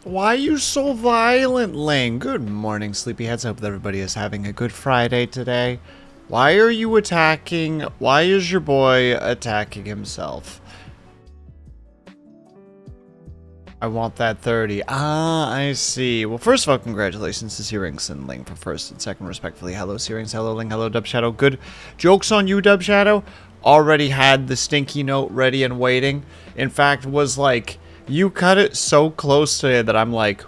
Why are you so violent, Ling? Good morning, sleepyheads. I hope that everybody is having a good Friday today. Why are you attacking? Why is your boy attacking himself? I want that 30. Ah, I see. Well, first of all, congratulations to Searings and Ling for first and second, respectfully. Hello, Searings. Hello, Ling. Hello, Dub Shadow. Good jokes on you, Dub Shadow. Already had the stinky note ready and waiting. In fact, was like, you cut it so close today that I'm like,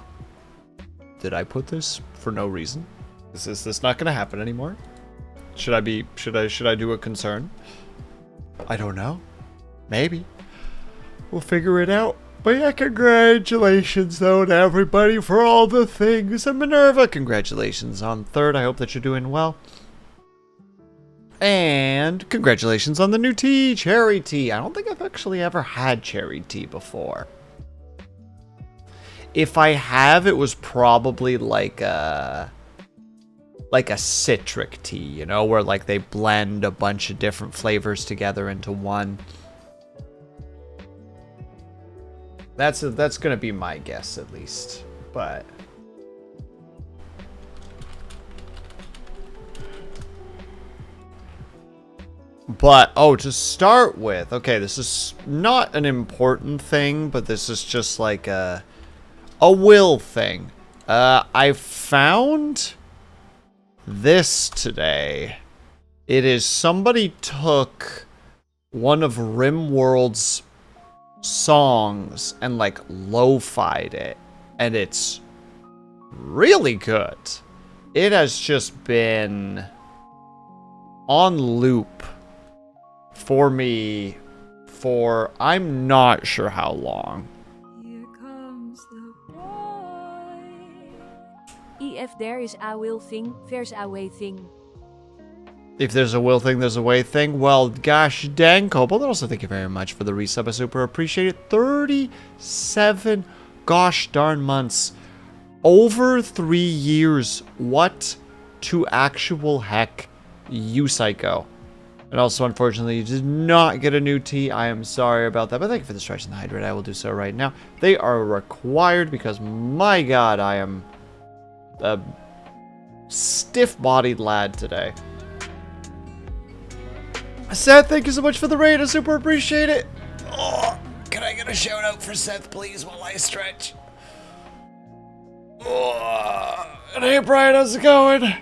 did I put this for no reason? Is this not gonna happen anymore? Should I do a concern? I don't know. Maybe. We'll figure it out. But yeah, congratulations though to everybody for all the things. And Minerva, congratulations on third. I hope that you're doing well. And congratulations on the new tea, cherry tea. I don't think I've actually ever had cherry tea before. If I have, it was probably like a citric tea, you know, where like they blend a bunch of different flavors together into one. That's gonna be my guess at least, but oh, to start with, okay, this is not an important thing, but this is just like a will thing. I found this today. It is somebody took one of RimWorld's songs and like lo-fied it, and it's really good. It has just been on loop for me for I'm not sure how long. Here comes the boy. If there is a will thing, there's a way thing. If there's a will thing, there's a way thing. Well, gosh dang, Cobalt. Also, thank you very much for the resub. I super appreciate it. 37 gosh darn months. Over 3 years. What to actual heck, you psycho. And also, unfortunately, you did not get a new tea. I am sorry about that, but thank you for the stretch and the hydrate. I will do so right now. They are required because, my god, I am a stiff-bodied lad today. Seth, thank you so much for the raid. I super appreciate it. Oh, can I get a shout out for Seth, please, while I stretch? Oh, and hey, Brian, how's it going?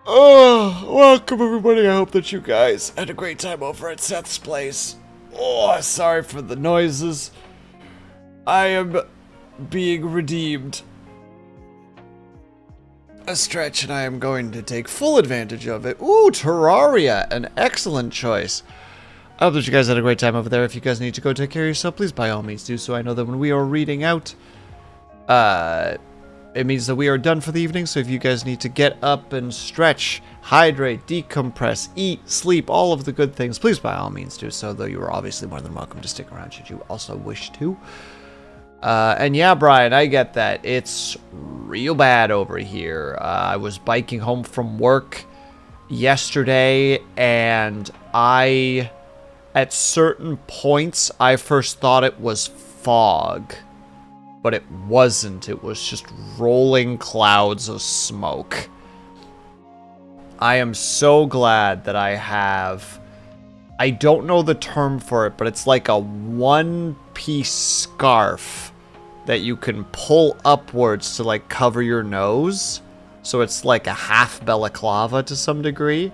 Oh, welcome everybody. I hope that you guys had a great time over at Seth's place. Oh, sorry for the noises. I am being redeemed. A stretch, and I am going to take full advantage of it. Ooh, Terraria, an excellent choice. I hope that you guys had a great time over there. If you guys need to go take care of yourself, please by all means do so. I know that when we are reading out, it means that we are done for the evening, so if you guys need to get up and stretch, hydrate, decompress, eat, sleep, all of the good things, please by all means do so, though you are obviously more than welcome to stick around should you also wish to. And yeah, Brian, I get that. It's real bad over here. I was biking home from work yesterday, and at certain points, I first thought it was fog. But it wasn't. It was just rolling clouds of smoke. I am so glad that I don't know the term for it, but it's like a one-piece scarf that you can pull upwards to like cover your nose. So it's like a half balaclava to some degree.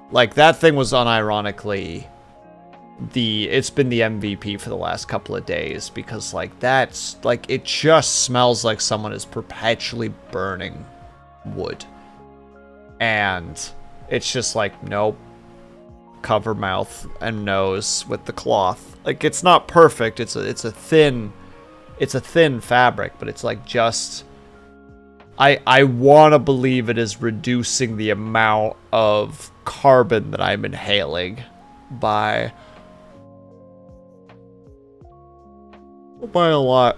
Like that thing was unironically it's been the MVP for the last couple of days, because like that's like it just smells like someone is perpetually burning wood, and it's just like, nope, cover mouth and nose with the cloth. Like it's not perfect, it's a thin fabric, but it's like just I want to believe it is reducing the amount of carbon that I'm inhaling by a lot.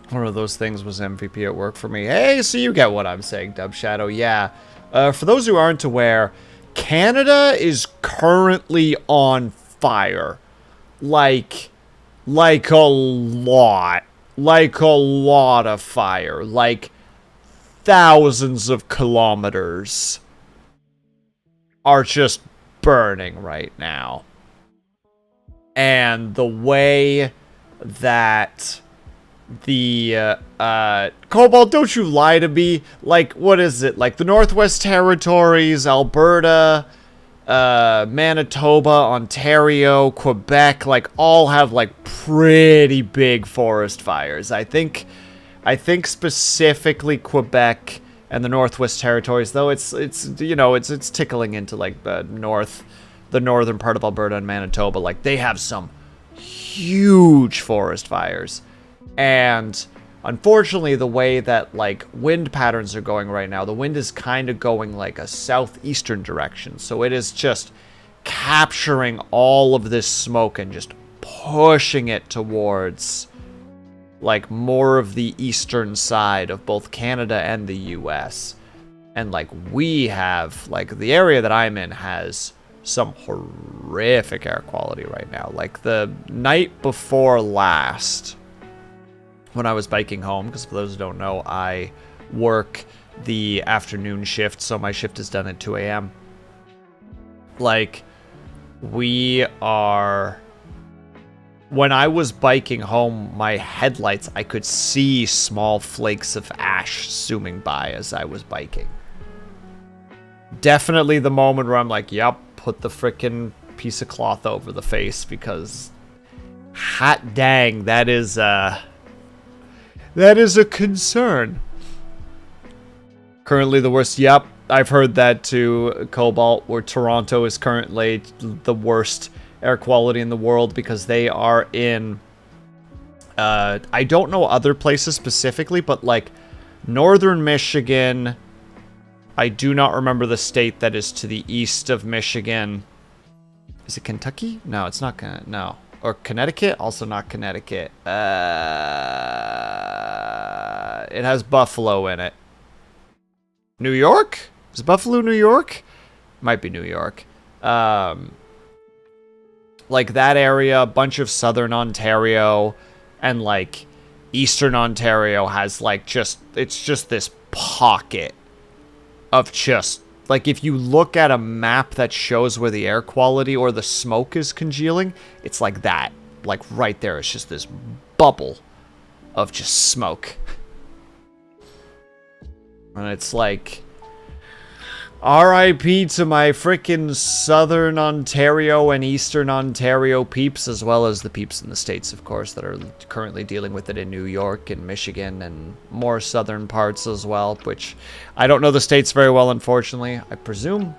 One of those things was MVP at work for me. Hey, so you get what I'm saying, Dub Shadow. Yeah. For those who aren't aware, Canada is currently on fire. like a lot. Like a lot of fire. Like thousands of kilometers are just burning right now. And the way that the Cobalt, don't you lie to me. Like, what is it? Like the Northwest Territories, Alberta, Manitoba, Ontario, Quebec, like all have like pretty big forest fires. I think specifically Quebec and the Northwest Territories, though it's tickling into like the northern part of Alberta and Manitoba. Like they have some huge forest fires. And unfortunately, the way that like wind patterns are going right now, the wind is kind of going like a southeastern direction. So it is just capturing all of this smoke and just pushing it towards like more of the eastern side of both Canada and the US. And like we have, like the area that I'm in has some horrific air quality right now. Like the night before last, when I was biking home, because for those who don't know, I work the afternoon shift, so my shift is done at 2 a.m. Like, when I was biking home, my headlights, I could see small flakes of ash zooming by as I was biking. Definitely the moment where I'm like, yep, put the frickin' piece of cloth over the face, because hot dang, that is a concern. Currently the worst. Yep, I've heard that too, Cobalt, where Toronto is currently the worst air quality in the world because they are in, I don't know other places specifically, but like northern Michigan. I do not remember the state that is to the east of Michigan. Is it Kentucky? No, it's not. No. Or Connecticut? Also not Connecticut. It has Buffalo in it. New York? Is Buffalo New York? Might be New York. Like that area, a bunch of southern Ontario, and like eastern Ontario has like it's just this pocket of just, like if you look at a map that shows where the air quality or the smoke is congealing, it's like that. Like right there, it's just this bubble of just smoke. And it's like, RIP to my frickin' southern Ontario and eastern Ontario peeps, as well as the peeps in the States, of course, that are currently dealing with it in New York and Michigan and more southern parts as well, which I don't know the States very well, unfortunately. I presume...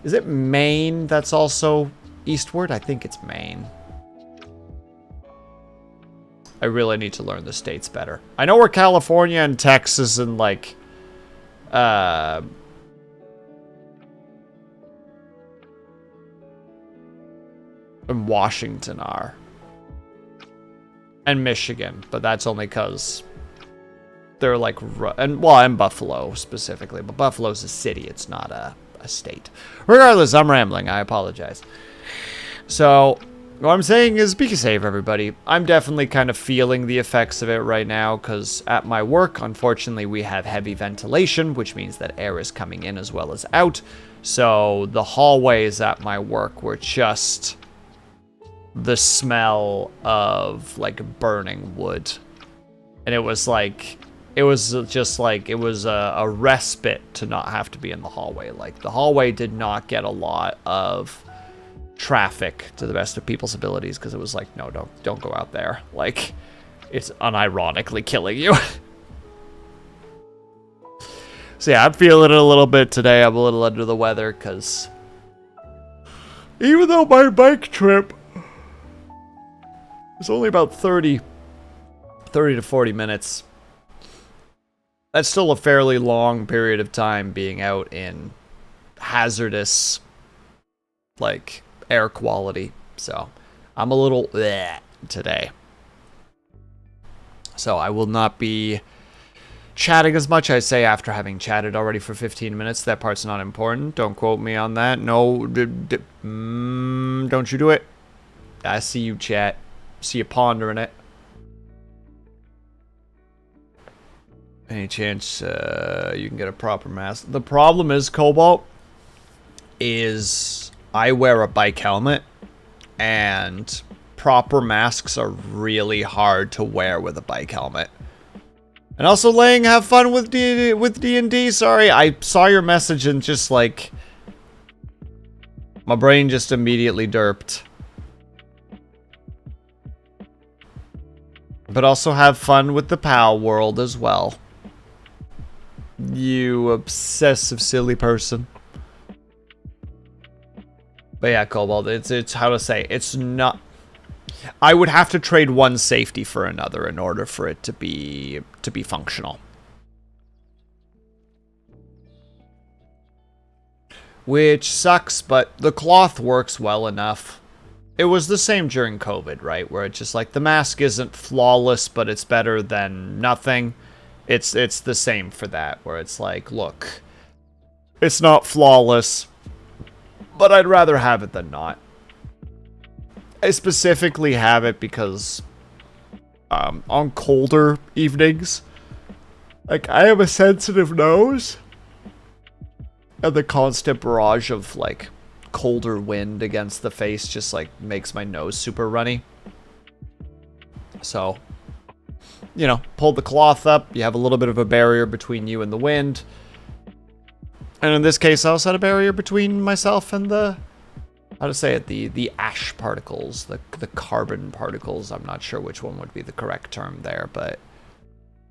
Is it Maine that's also eastward? I think it's Maine. I really need to learn the States better. I know where California and Texas and, like... and Washington are. And Michigan, but that's only because they're like, and Buffalo specifically, but Buffalo's a city, it's not a state. Regardless, I'm rambling, I apologize. So, what I'm saying is, be safe, everybody. I'm definitely kind of feeling the effects of it right now, because at my work, unfortunately, we have heavy ventilation, which means that air is coming in as well as out. So, the hallways at my work were just the smell of, like, burning wood. And it was like, it was just like, it was a respite to not have to be in the hallway. Like, the hallway did not get a lot of traffic to the best of people's abilities, because it was like, no, don't go out there. Like, it's unironically killing you. So yeah, I'm feeling it a little bit today. I'm a little under the weather, because even though my bike trip is only about 30 to 40 minutes, that's still a fairly long period of time being out in hazardous, like, air quality. So I'm a little bleh today. So I will not be chatting as much. I say after having chatted already for 15 minutes. That part's not important. Don't quote me on that. No, don't you do it. I see you, chat. See you pondering it. Any chance you can get a proper mask? The problem is, Cobalt, is I wear a bike helmet, and proper masks are really hard to wear with a bike helmet. And also, Lang, have fun with D&D. Sorry, I saw your message and just like my brain just immediately derped. But also have fun with the POW world as well. You obsessive silly person. But yeah, Cobalt, it's how to say, it's not... I would have to trade one safety for another in order for it to be functional. Which sucks, but the cloth works well enough. It was the same during COVID, right? Where it's just like the mask isn't flawless, but it's better than nothing. It's the same for that, where it's like, look, it's not flawless, but I'd rather have it than not. I specifically have it because on colder evenings, like, I have a sensitive nose, and the constant barrage of like colder wind against the face just like makes my nose super runny. So, you know, pull the cloth up, you have a little bit of a barrier between you and the wind. And in this case, I also had a barrier between myself and the, how to say it, the ash particles, the carbon particles. I'm not sure which one would be the correct term there, but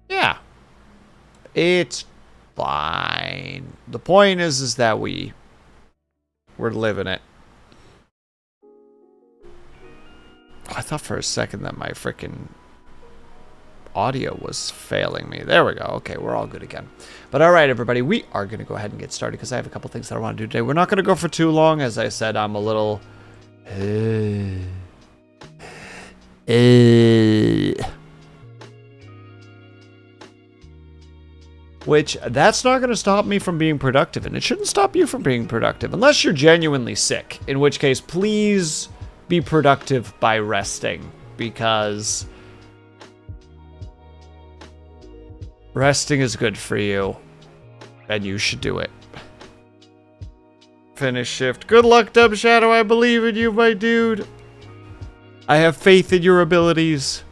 yeah, it's fine. The point is that we're living it. I thought for a second that my freaking audio was failing me. There we go. Okay, we're all good again. But all right, everybody, we are going to go ahead and get started because I have a couple things that I want to do today. We're not going to go for too long. As I said, I'm a little... Which, that's not going to stop me from being productive, and it shouldn't stop you from being productive, unless you're genuinely sick, in which case, please be productive by resting, because resting is good for you, and you should do it. Finish shift. Good luck, Dub Shadow. I believe in you, my dude. I have faith in your abilities.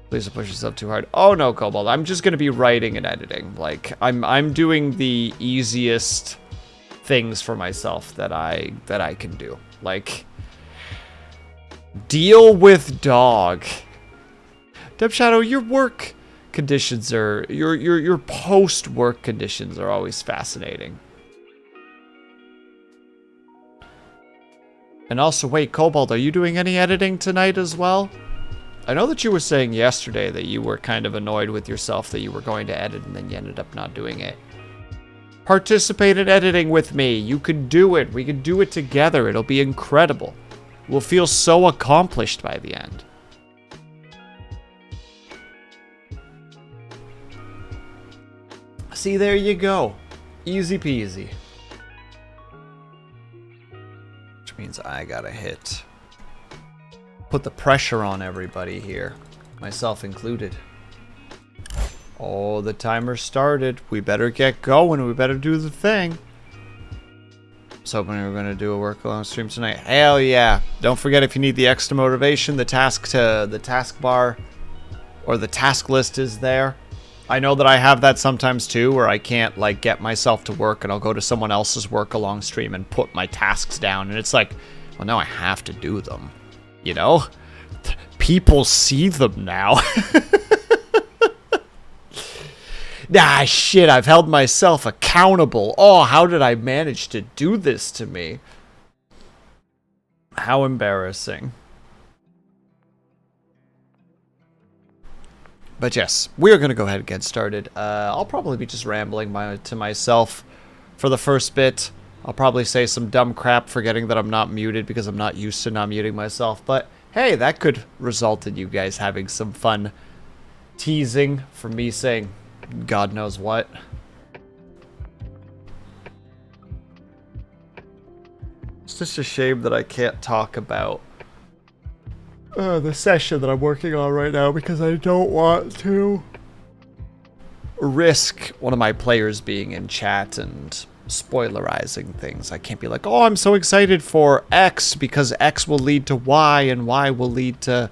Please don't push yourself too hard. Oh no, Cobalt. I'm just gonna be writing and editing. Like, I'm doing the easiest things for myself that I can do. Like, deal with dog. Dub Shadow, your work conditions are your post-work conditions are always fascinating. And also, wait, Cobalt, are you doing any editing tonight as well? I know that you were saying yesterday that you were kind of annoyed with yourself that you were going to edit and then you ended up not doing it. Participate in editing with me. You can do it. We can do it together. It'll be incredible. We'll feel so accomplished by the end. See, there you go. Easy peasy. Which means I gotta hit. Put the pressure on everybody here, myself included. Oh, the timer started. We better get going. We better do the thing. I was hoping we were going to do a work along stream tonight. Hell yeah. Don't forget, if you need the extra motivation, the task bar or the task list is there. I know that I have that sometimes too, where I can't like get myself to work and I'll go to someone else's work along stream and put my tasks down. And it's like, well, now I have to do them. You know? People see them now. Ah, shit, I've held myself accountable. Oh, how did I manage to do this to me? How embarrassing. But yes, we are going to go ahead and get started. I'll probably be just rambling to myself for the first bit. I'll probably say some dumb crap, forgetting that I'm not muted because I'm not used to not muting myself. But hey, that could result in you guys having some fun teasing from me saying God knows what. It's just a shame that I can't talk about the session that I'm working on right now because I don't want to risk one of my players being in chat and spoilerizing things. I can't be like, oh, I'm so excited for X because X will lead to Y and Y will lead to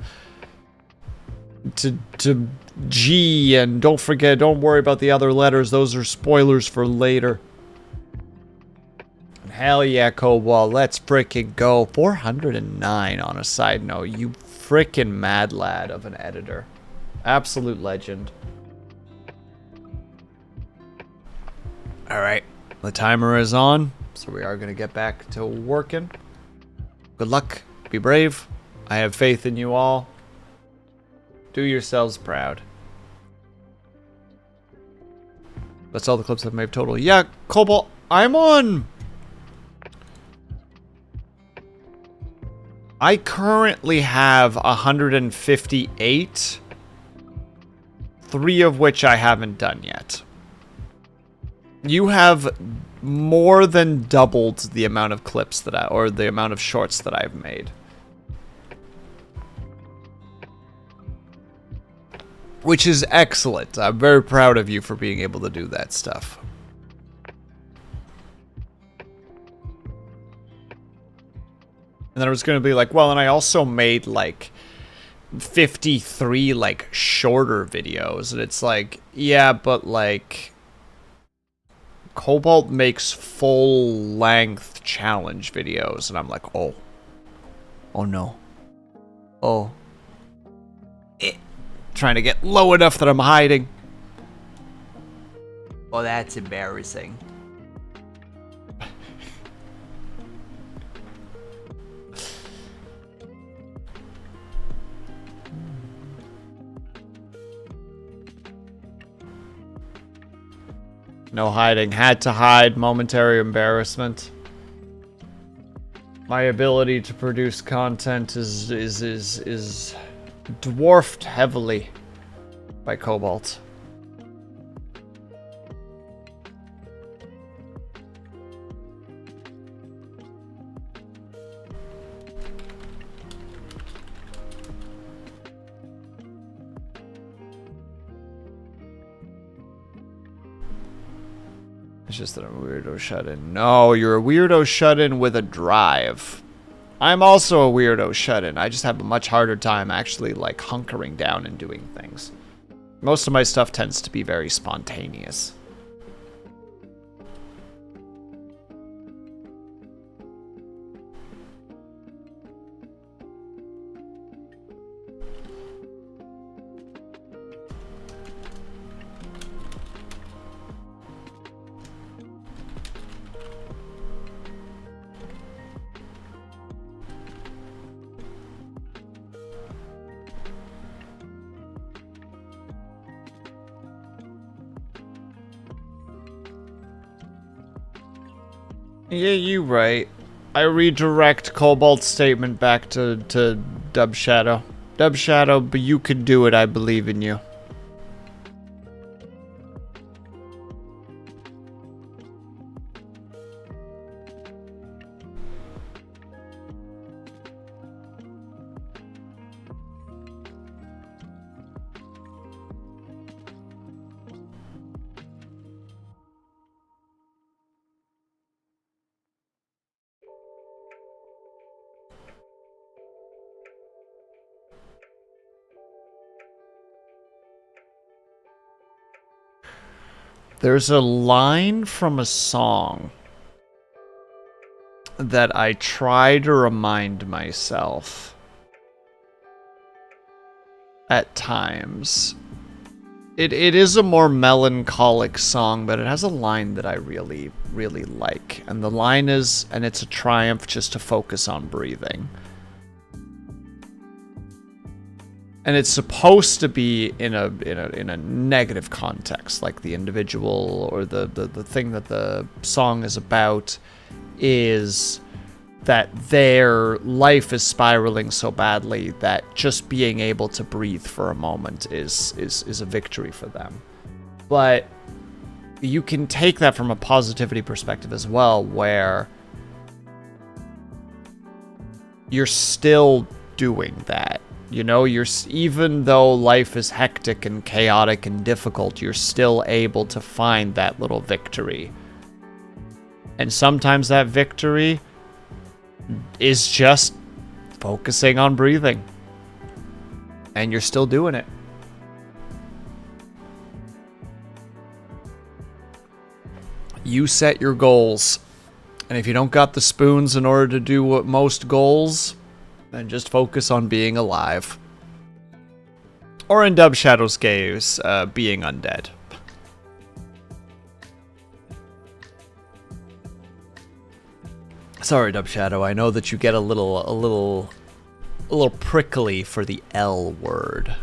G, and don't worry about the other letters. Those are spoilers for later. Hell yeah, Cobalt, let's frickin' go. 409 on a side note. You frickin' mad lad of an editor. Absolute legend. Alright, the timer is on, so we are going to get back to working. Good luck. Be brave. I have faith in you all. Do yourselves proud. That's all the clips I've made total. Yeah, Cobalt, I'm on... I currently have 158, 3 of which I haven't done yet. You have more than doubled the amount of clips that or the amount of shorts that I've made. Which is excellent. I'm very proud of you for being able to do that stuff. And then I was going to be like, well, and I also made like 53 like shorter videos. And it's like, yeah, but like Cobalt makes full length challenge videos. And I'm like, oh no. Oh. Trying to get low enough that I'm hiding. Oh, that's embarrassing. No hiding. Had to hide. Momentary embarrassment. My ability to produce content is dwarfed heavily by Cobalt. It's just that I'm a weirdo shut-in. No, you're a weirdo shut-in with a drive. I'm also a weirdo shut-in. I just have a much harder time actually, like, hunkering down and doing things. Most of my stuff tends to be very spontaneous. Yeah, you right. I redirect Cobalt's statement back to Dub Shadow. Dub Shadow, but you could do it. I believe in you. There's a line from a song that I try to remind myself at times. It is a more melancholic song, but it has a line that I really, really like. And the line is, and it's a triumph just to focus on breathing. And it's supposed to be in a negative context, like the individual or the thing that the song is about is that their life is spiraling so badly that just being able to breathe for a moment is a victory for them. But you can take that from a positivity perspective as well, where you're still doing that. You know, even though life is hectic and chaotic and difficult, you're still able to find that little victory. And sometimes that victory is just focusing on breathing. And you're still doing it. You set your goals. And if you don't got the spoons in order to do what most goals, then just focus on being alive. Or in Dub Shadow's case, being undead. Sorry, Dub Shadow, I know that you get a little prickly for the L word.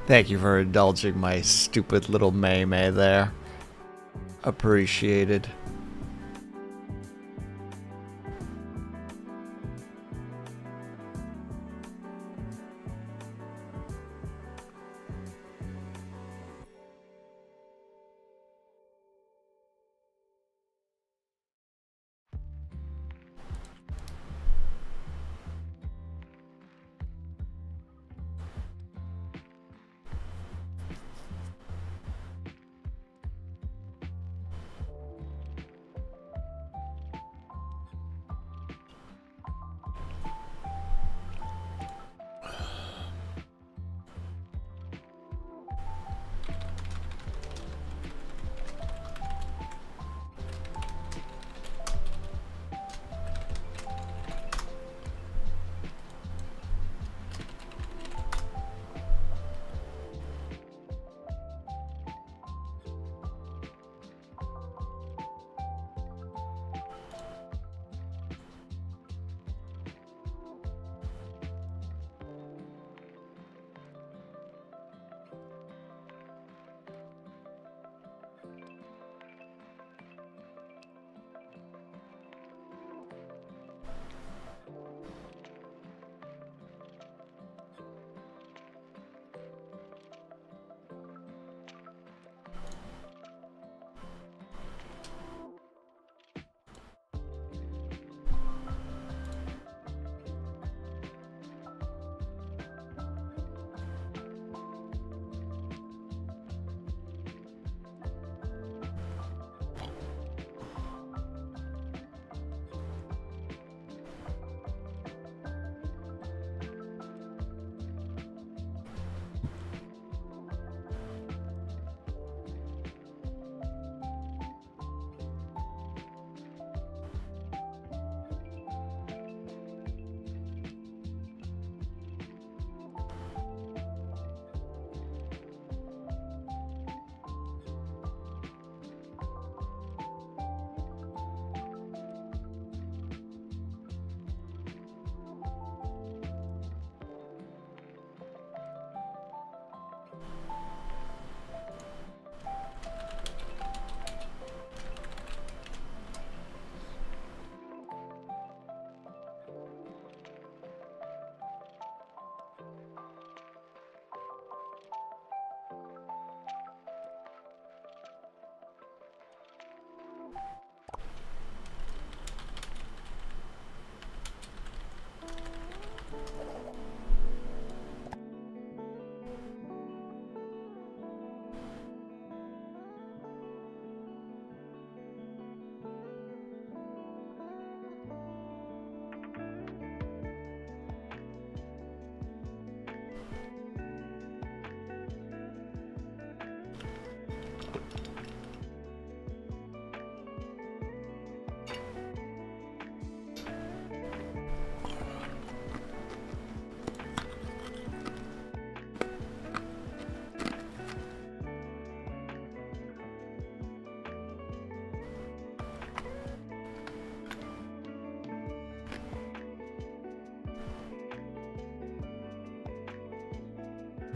Thank you for indulging my stupid little May there. Appreciated.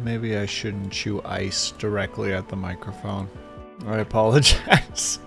Maybe I shouldn't chew ice directly at the microphone. I apologize.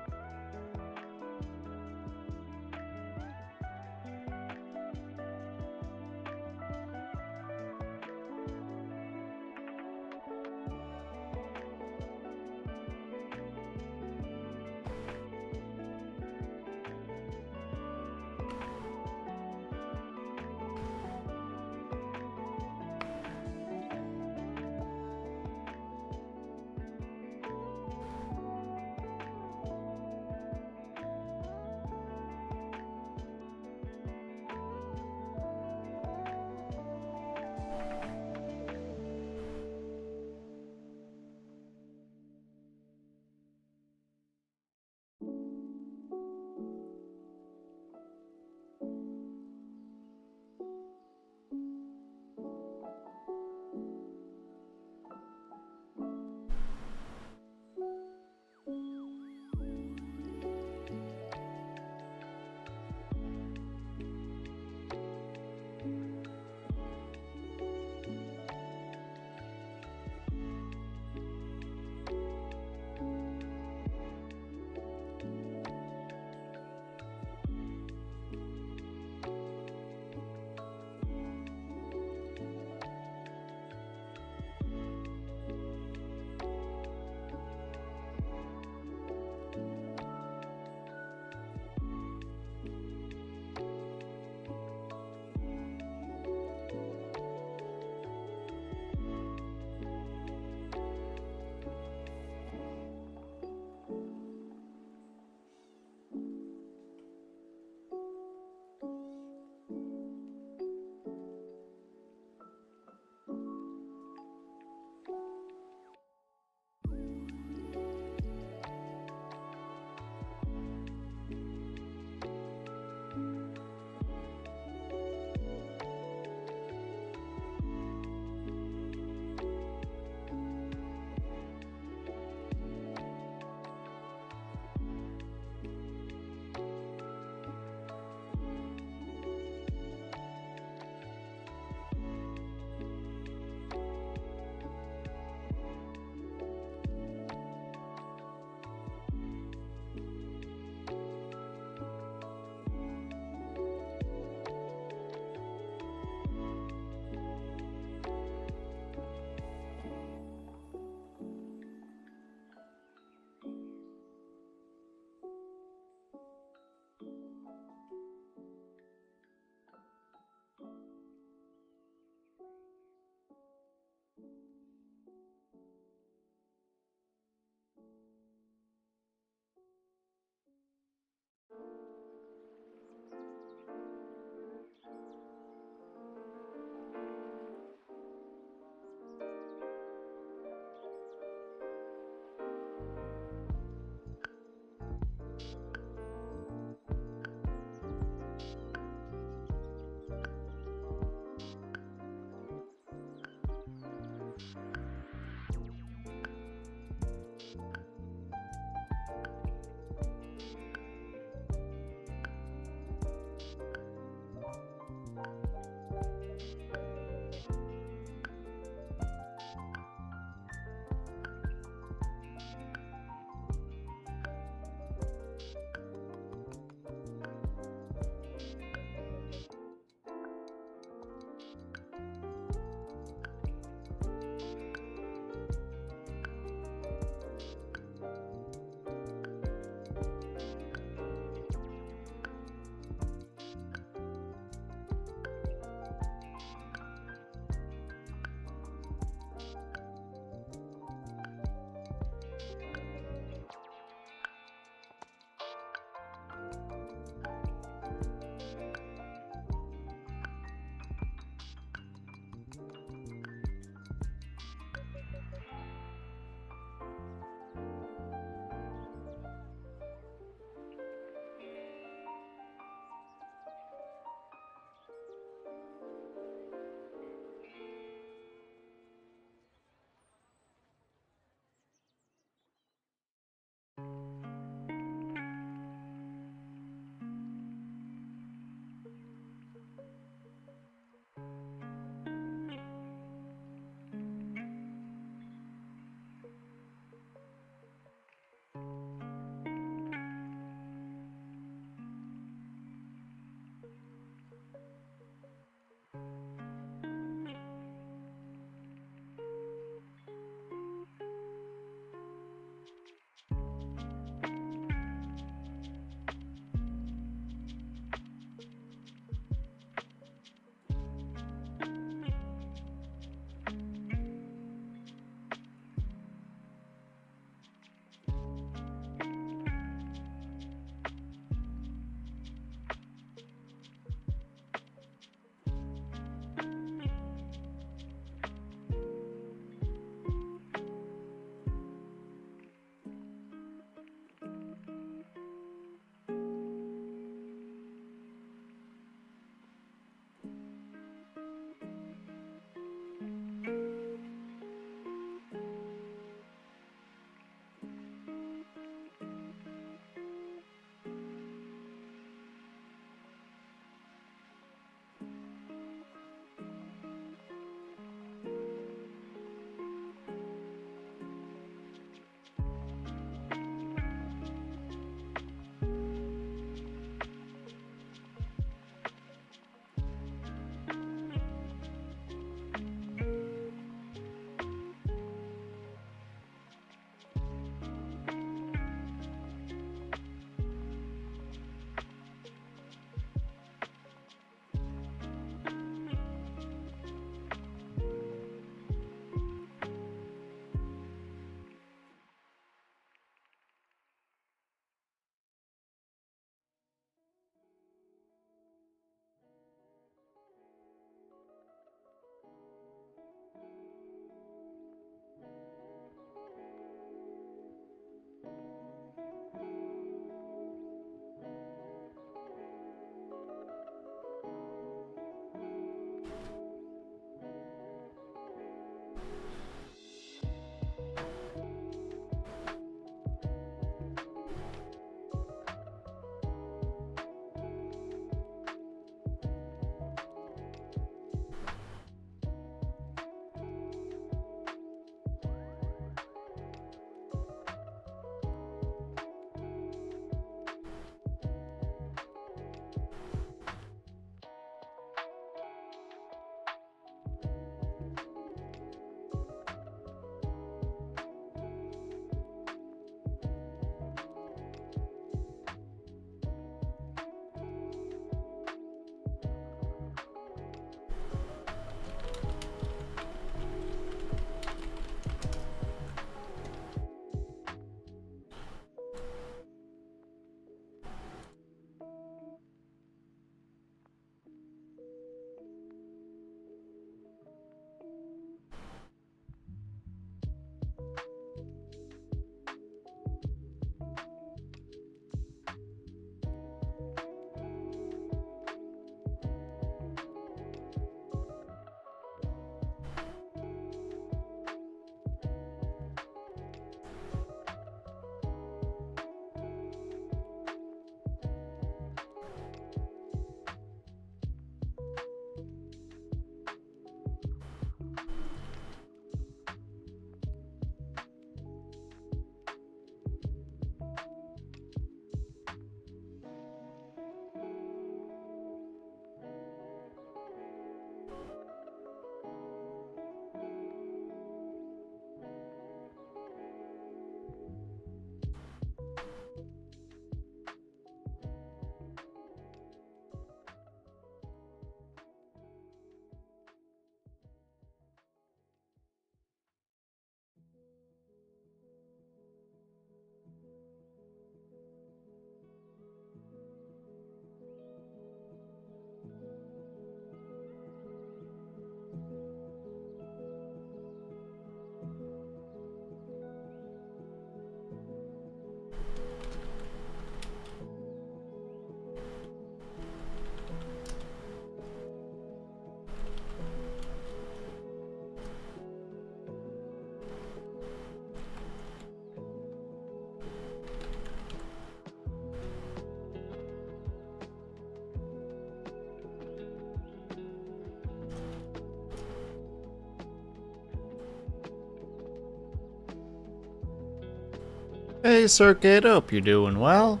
Hey Circuit, hope you're doing well.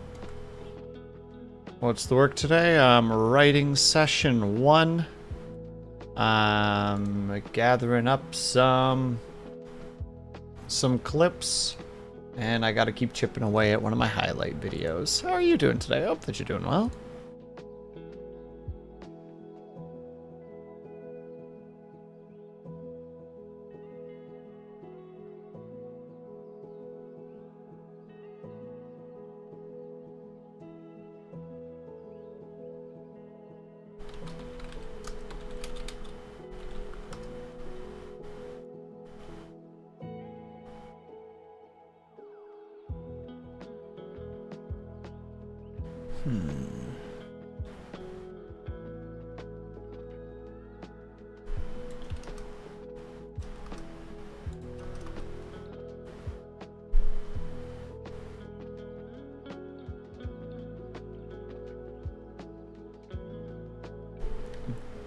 What's the work today? I'm writing session 1. I'm gathering up some clips, and I gotta keep chipping away at one of my highlight videos. How are you doing today? I hope that you're doing well.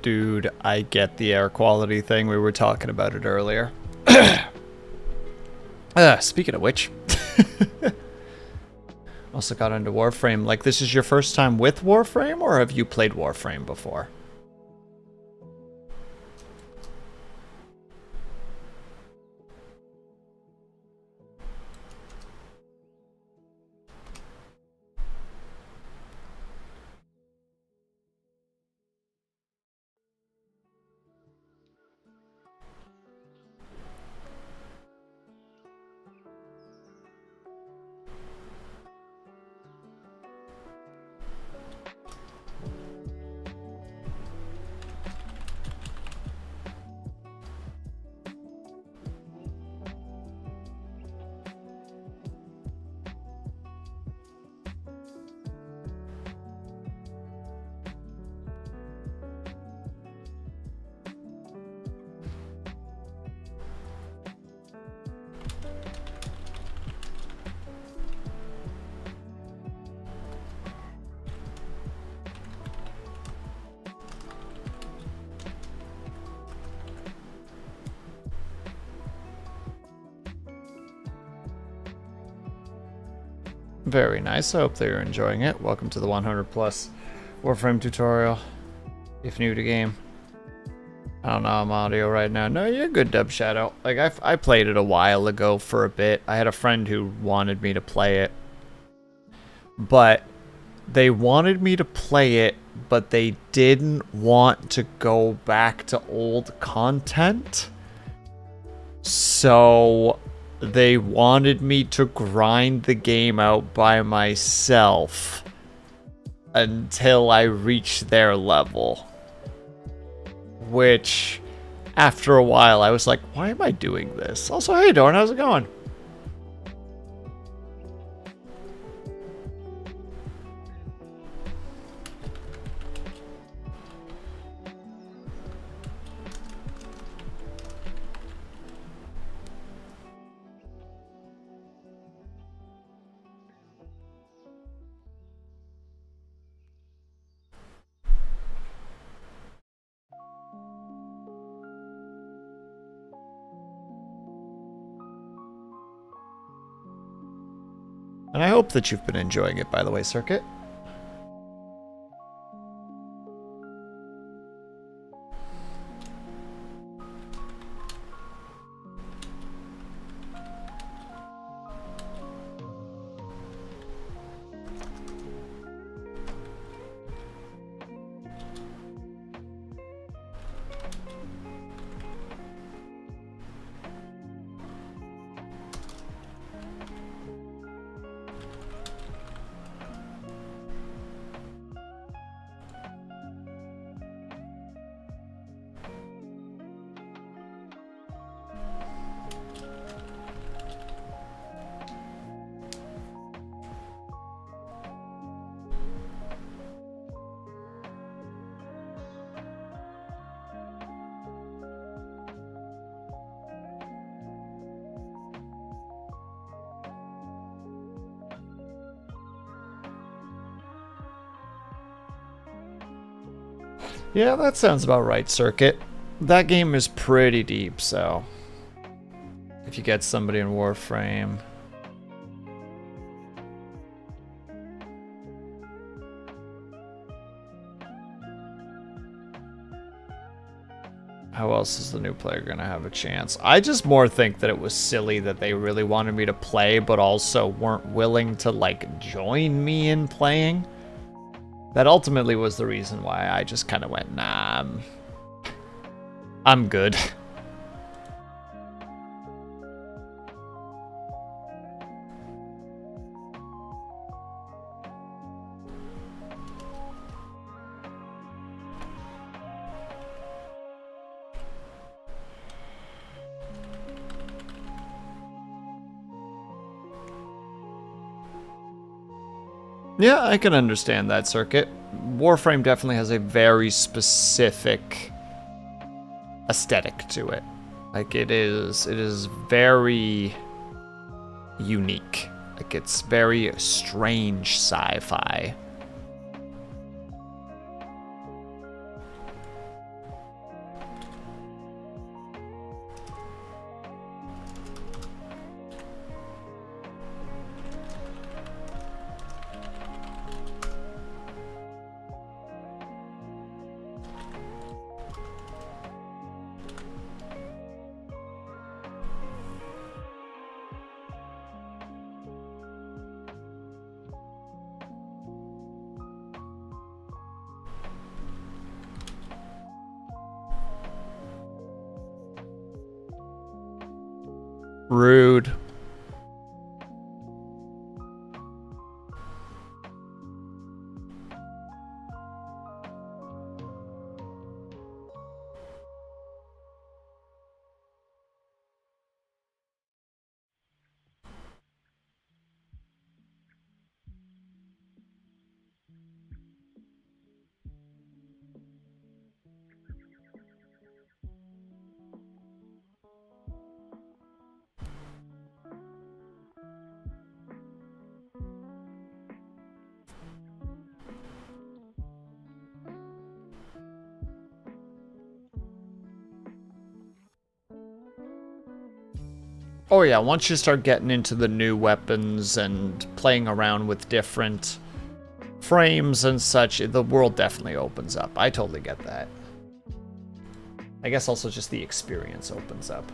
Dude, I get the air quality thing. We were talking about it earlier. Speaking of which, also got into Warframe. Like, this is your first time with Warframe, or have you played Warframe before? Very nice. I hope that you're enjoying it. Welcome to the 100 plus Warframe tutorial. If new to game. I don't know, I'm audio right now. No, you're good, Dub Shadow. Like, I played it a while ago for a bit. I had a friend who wanted me to play it. But they wanted me to play it, but they didn't want to go back to old content. So they wanted me to grind the game out by myself until I reached their level. Which, after a while, I was like, why am I doing this? Also, hey Dorn, how's it going? And I hope that you've been enjoying it, by the way, Circuit. Yeah, that sounds about right, Circuit. That game is pretty deep, so if you get somebody in Warframe, How else is the new player gonna have a chance? I just more think that it was silly that they really wanted me to play, but also weren't willing to, like, join me in playing. That ultimately was the reason why I just kind of went, nah, I'm good. Yeah, I can understand that circuit. Warframe definitely has a very specific aesthetic to it. Like it is very unique. Like it's very strange sci-fi. Rude. Oh yeah, once you start getting into the new weapons and playing around with different frames and such, the world definitely opens up. I totally get that. I guess also just the experience opens up.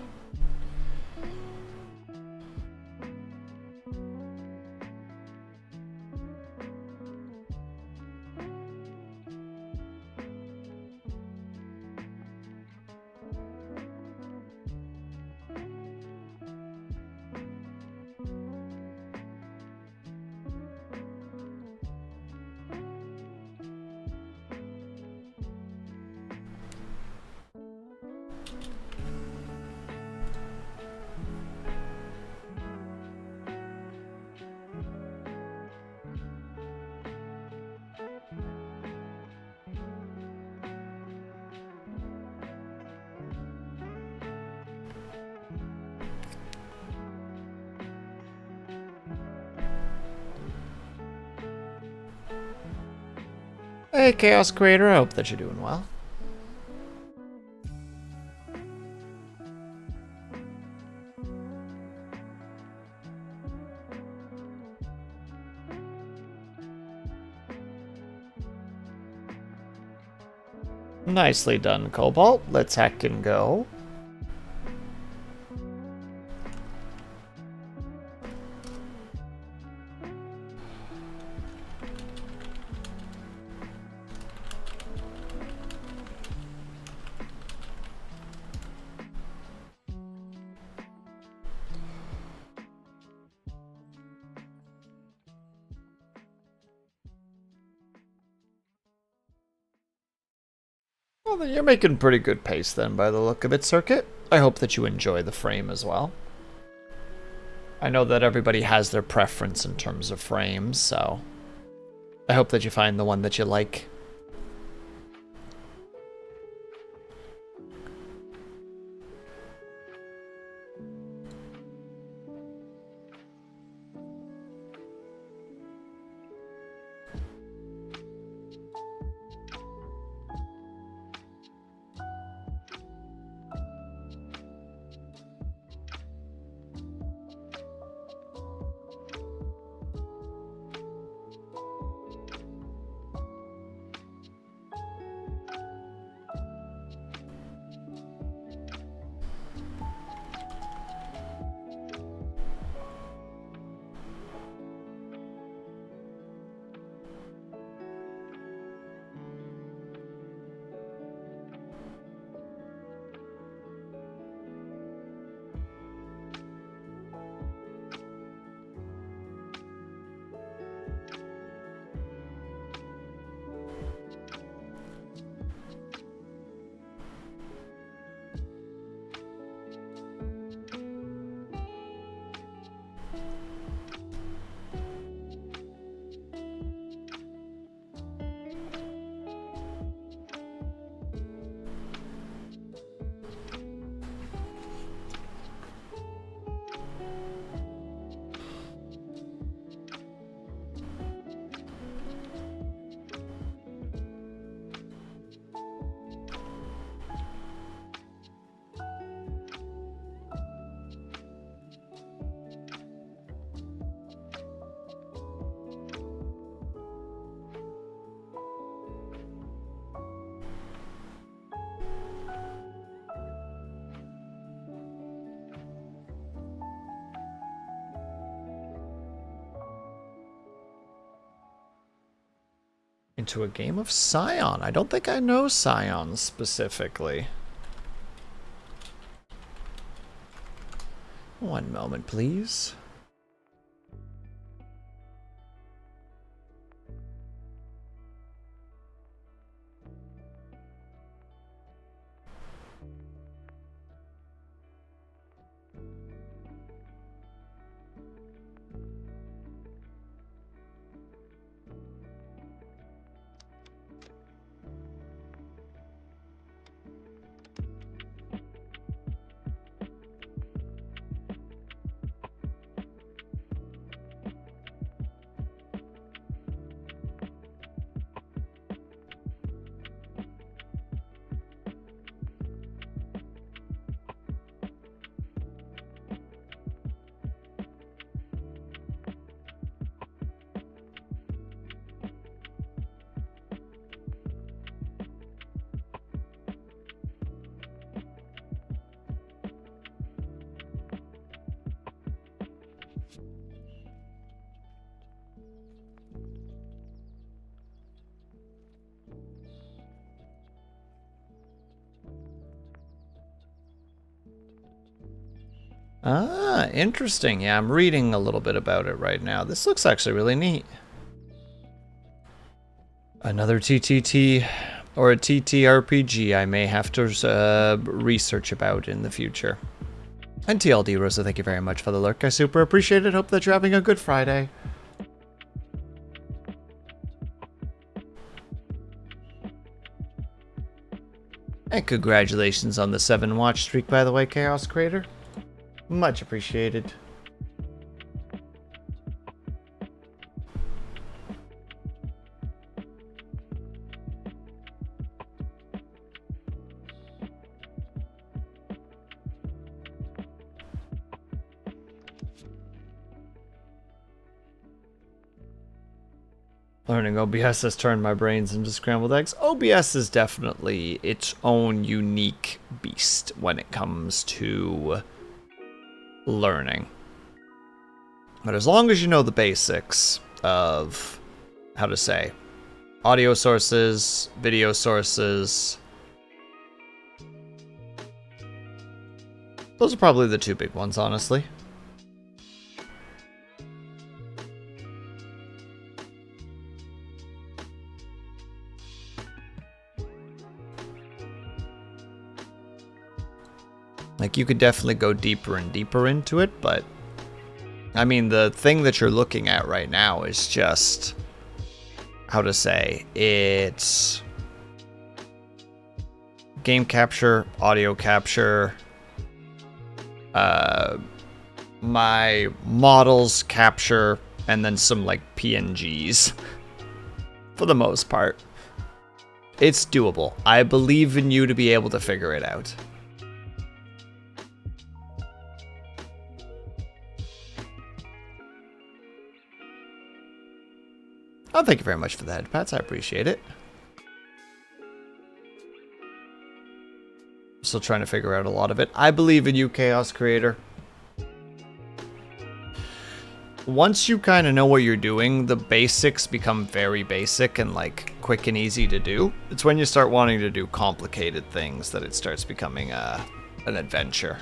Hey, Chaos Creator, I hope that you're doing well. Nicely done, Cobalt. Let's hack and go. Well, then you're making pretty good pace then, by the look of it, Circuit. I hope that you enjoy the frame as well. I know that everybody has their preference in terms of frames, so I hope that you find the one that you like. Into a game of Scion. I don't think I know Scion specifically. One moment, please. Ah, interesting. Yeah, I'm reading a little bit about it right now. This looks actually really neat. Another TTT or a TTRPG I may have to research about in the future. And TLD Rosa, thank you very much for the lurk. I super appreciate it. Hope that you're having a good Friday. And congratulations on the 7 watch streak, by the way, Chaos Creator. Much appreciated. Learning OBS has turned my brains into scrambled eggs. OBS is definitely its own unique beast when it comes to learning. But as long as you know the basics of, how to say, audio sources, video sources, those are probably the 2 big ones, honestly. Like, you could definitely go deeper and deeper into it, but I mean, the thing that you're looking at right now is just, how to say, it's game capture, audio capture, my models capture, and then some like PNGs for the most part. It's doable. I believe in you to be able to figure it out. Oh, thank you very much for the head pats. I appreciate it. Still trying to figure out a lot of it. I believe in you, Chaos Creator. Once you kind of know what you're doing, the basics become very basic and like quick and easy to do. It's when you start wanting to do complicated things that it starts becoming an adventure.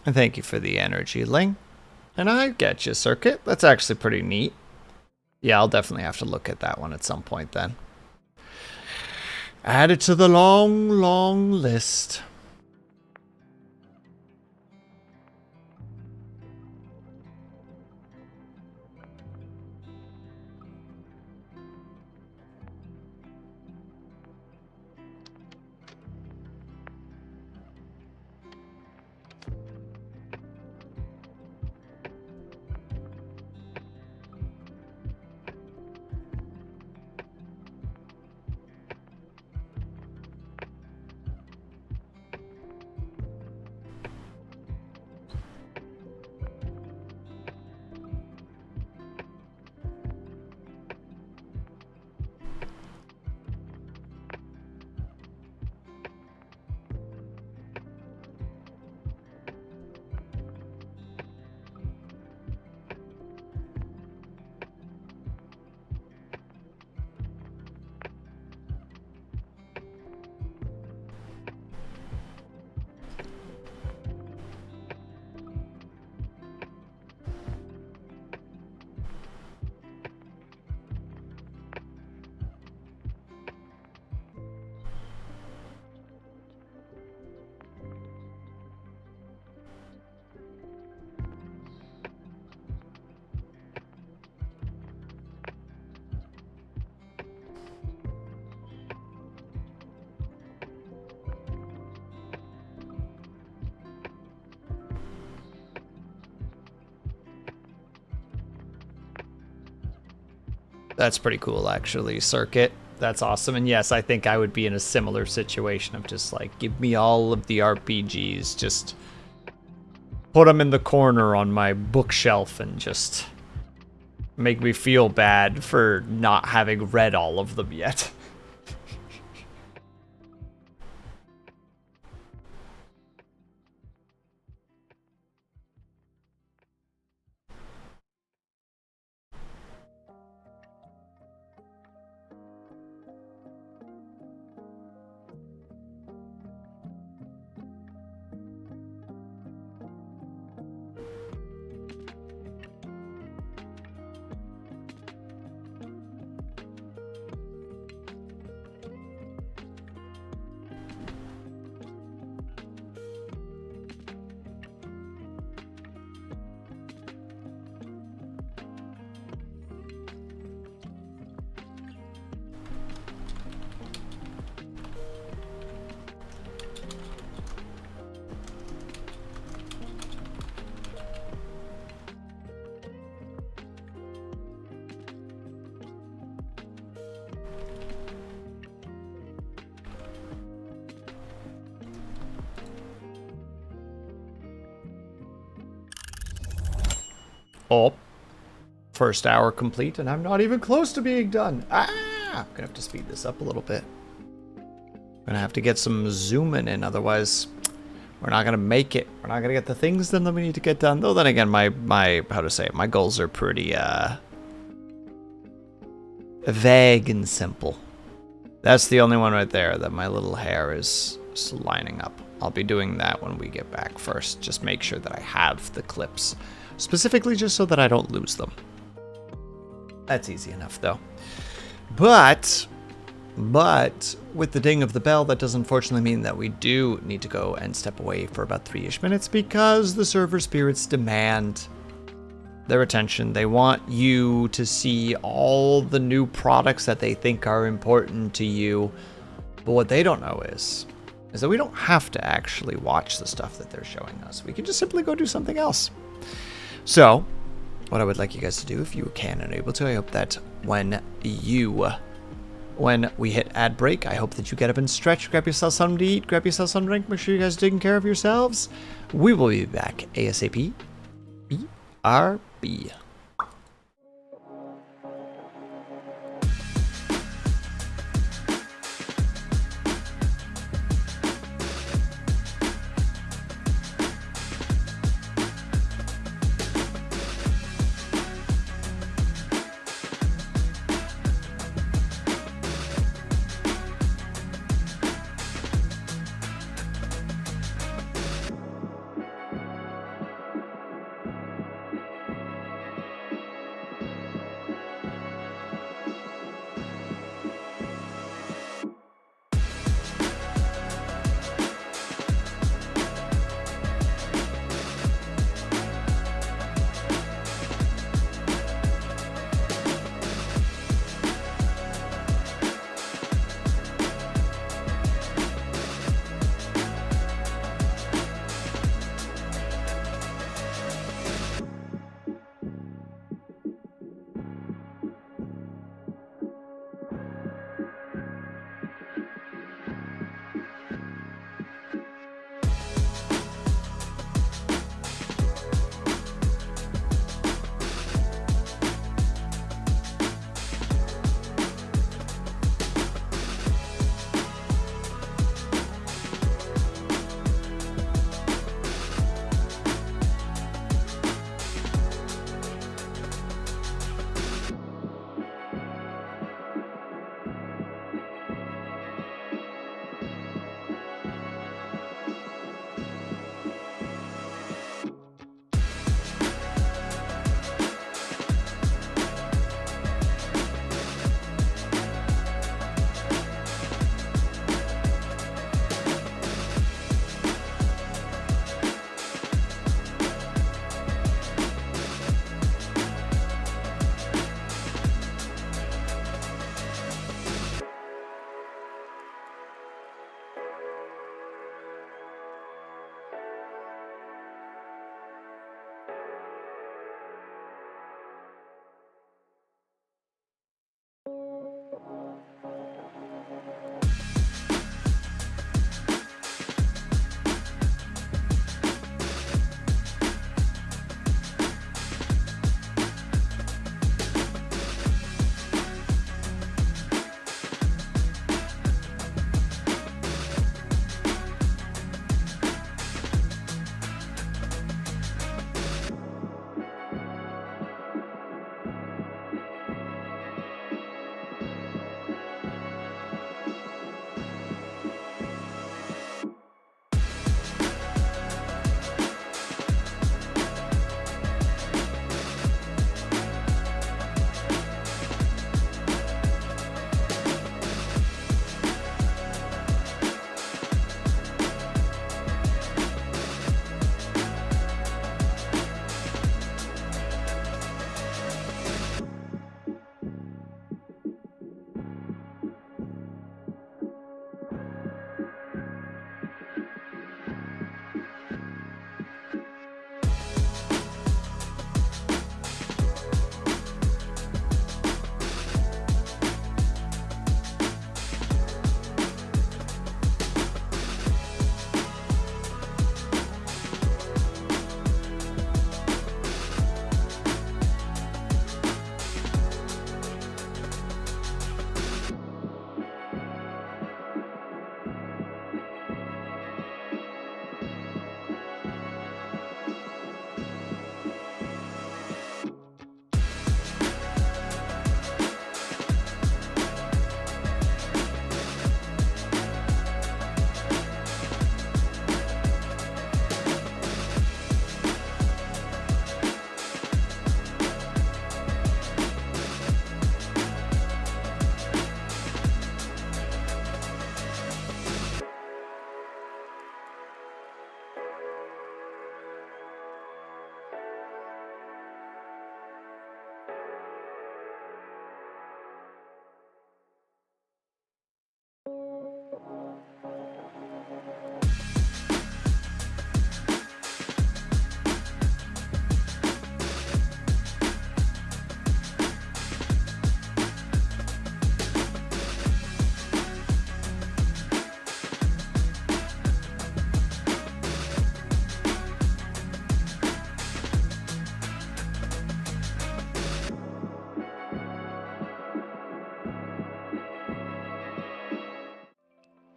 And thank you for the energy, Ling. And I get you, Circuit. That's actually pretty neat. Yeah, I'll definitely have to look at that one at some point then. Add it to the long, long list. That's pretty cool, actually. Circuit. That's awesome. And yes, I think I would be in a similar situation of just like, give me all of the RPGs. Just put them in the corner on my bookshelf and just make me feel bad for not having read all of them yet. Oh, first hour complete, and I'm not even close to being done. Ah, I'm gonna have to speed this up a little bit. I'm gonna have to get some zooming in, otherwise we're not gonna make it. We're not gonna get the things done that we need to get done. Though then again, my how to say it, my goals are pretty vague and simple. That's the only one right there that my little hair is lining up. I'll be doing that when we get back first. Just make sure that I have the clips. Specifically just so that I don't lose them. That's easy enough, though. But with the ding of the bell, that does unfortunately mean that we do need to go and step away for about 3-ish minutes because the server spirits demand their attention. They want you to see all the new products that they think are important to you. But what they don't know is that we don't have to actually watch the stuff that they're showing us. We can just simply go do something else. So, what I would like you guys to do, if you can and able to, I hope that when we hit ad break, I hope that you get up and stretch, grab yourself something to eat, grab yourself some drink, make sure you guys are taking care of yourselves. We will be back ASAP. BRB.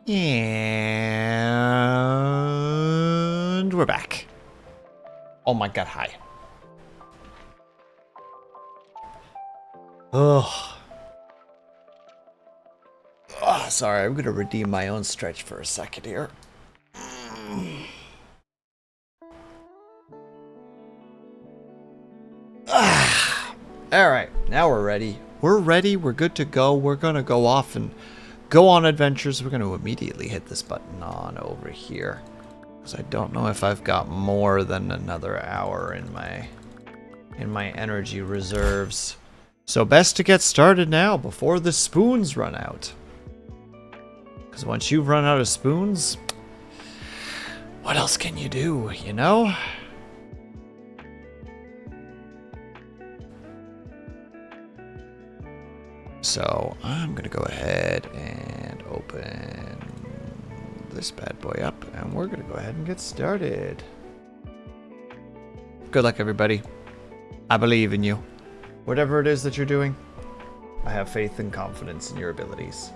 And we're back. Oh my god, hi. Ugh. Oh, sorry, I'm gonna redeem my own stretch for a second here. Alright, now we're ready. We're ready, we're good to go. We're gonna go off and go on adventures. We're gonna immediately hit this button on over here. Because I don't know if I've got more than another hour in my energy reserves. So best to get started now before the spoons run out. Because once you've run out of spoons, what else can you do, you know? So I'm gonna go ahead and open this bad boy up, and we're gonna go ahead and get started. Good luck, everybody. I believe in you. Whatever it is that you're doing, I have faith and confidence in your abilities.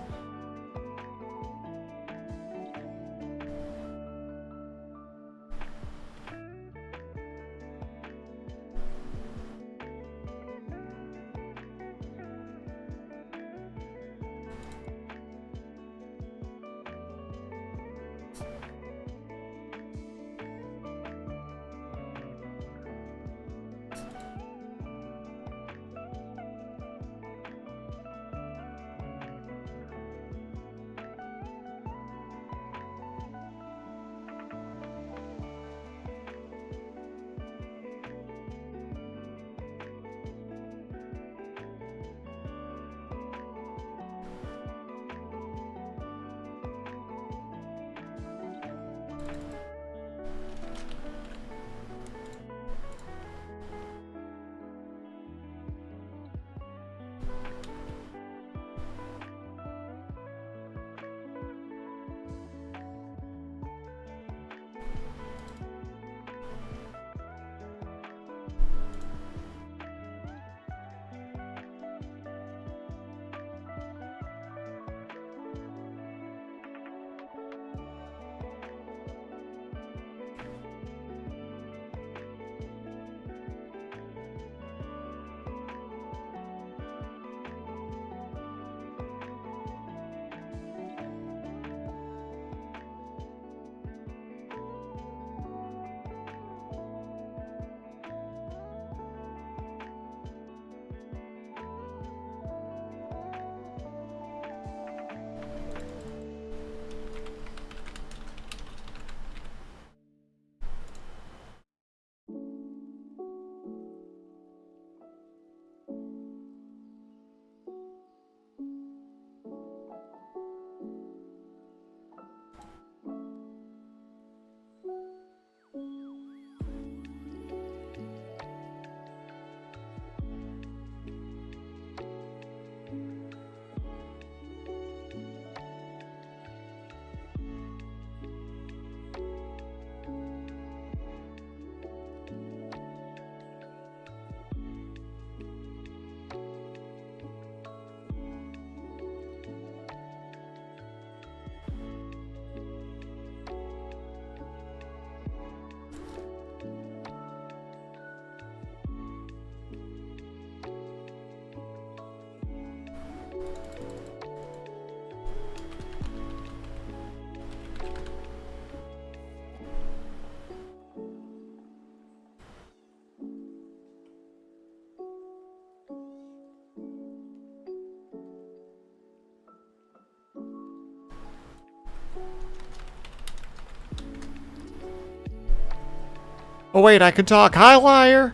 Oh wait, I can talk. Hi, liar!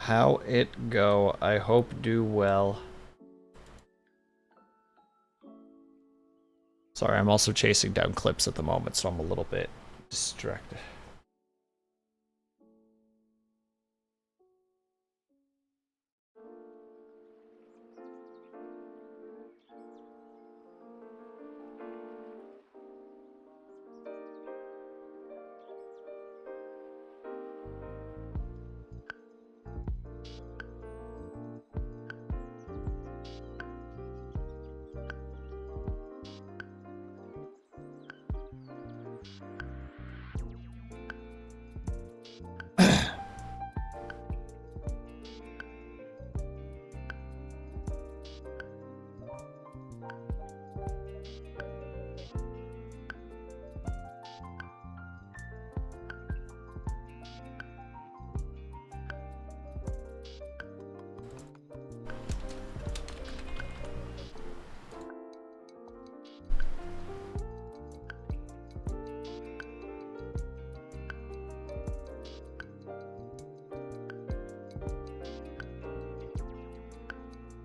How it go? I hope do well. Sorry, I'm also chasing down clips at the moment, so I'm a little bit distracted.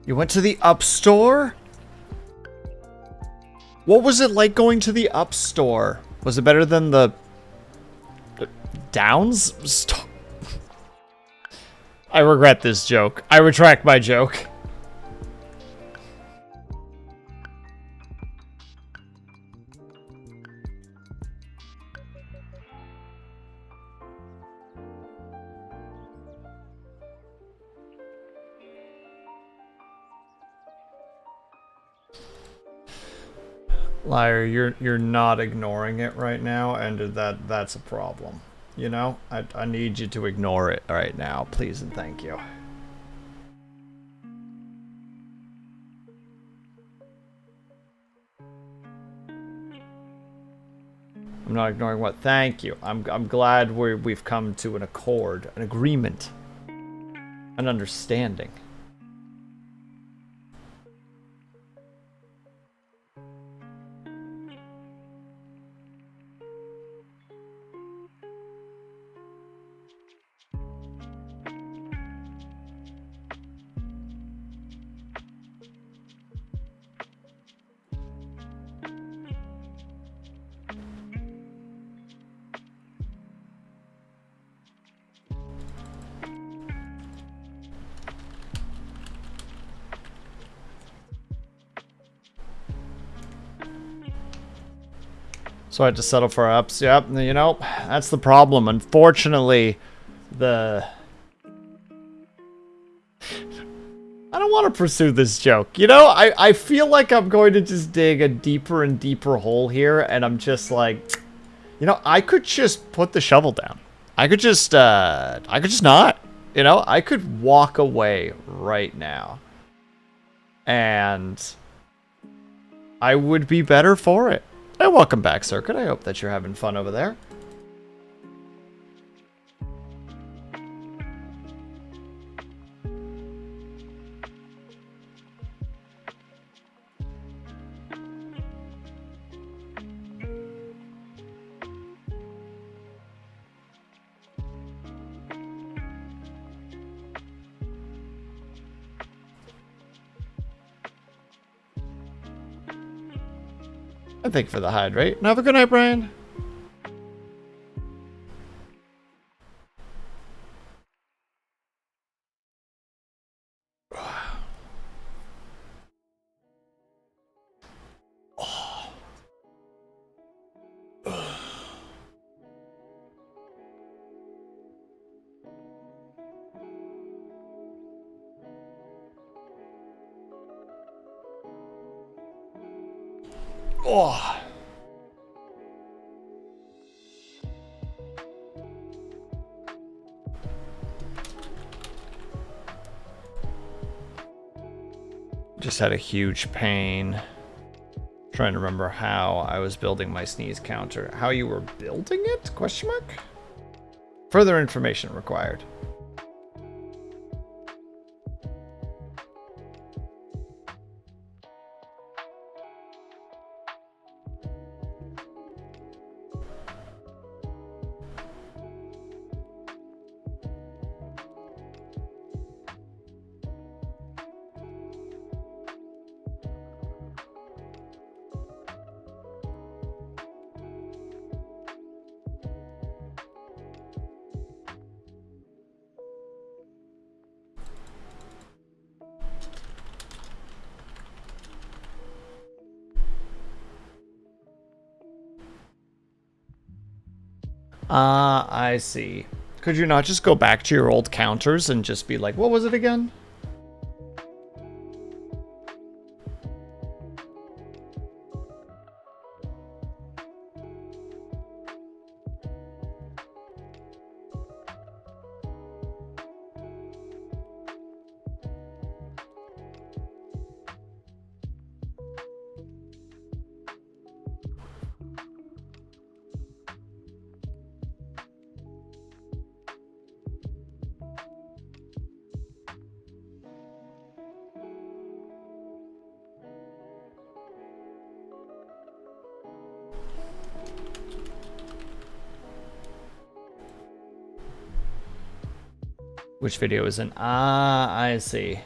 You went to the Up Store? What was it like going to the Up Store? Was it better than the Downs store? I regret this joke. I retract my joke. Liar, you're not ignoring it right now, and that's a problem. You know? I need you to ignore it right now, please and thank you. I'm not ignoring what. Thank you. I'm glad we've come to an accord, an agreement, an understanding. So I had to settle for ups. Yep, you know, that's the problem. Unfortunately, I don't want to pursue this joke. You know, I feel like I'm going to just dig a deeper and deeper hole here, and I'm just like, you know, I could just put the shovel down. I could just not. You know, I could walk away right now. And I would be better for it. Hey, welcome back, Circuit. I hope that you're having fun over there. And thank you for the hydrate. And have a good night, Brian. Oh. Just had a huge pain trying to remember how I was building my sneeze counter. How you were building it? Question mark? Further information required. Ah, I see. Could you not just go back to your old counters and just be like, what was it again? Which video is in? Ah, I see.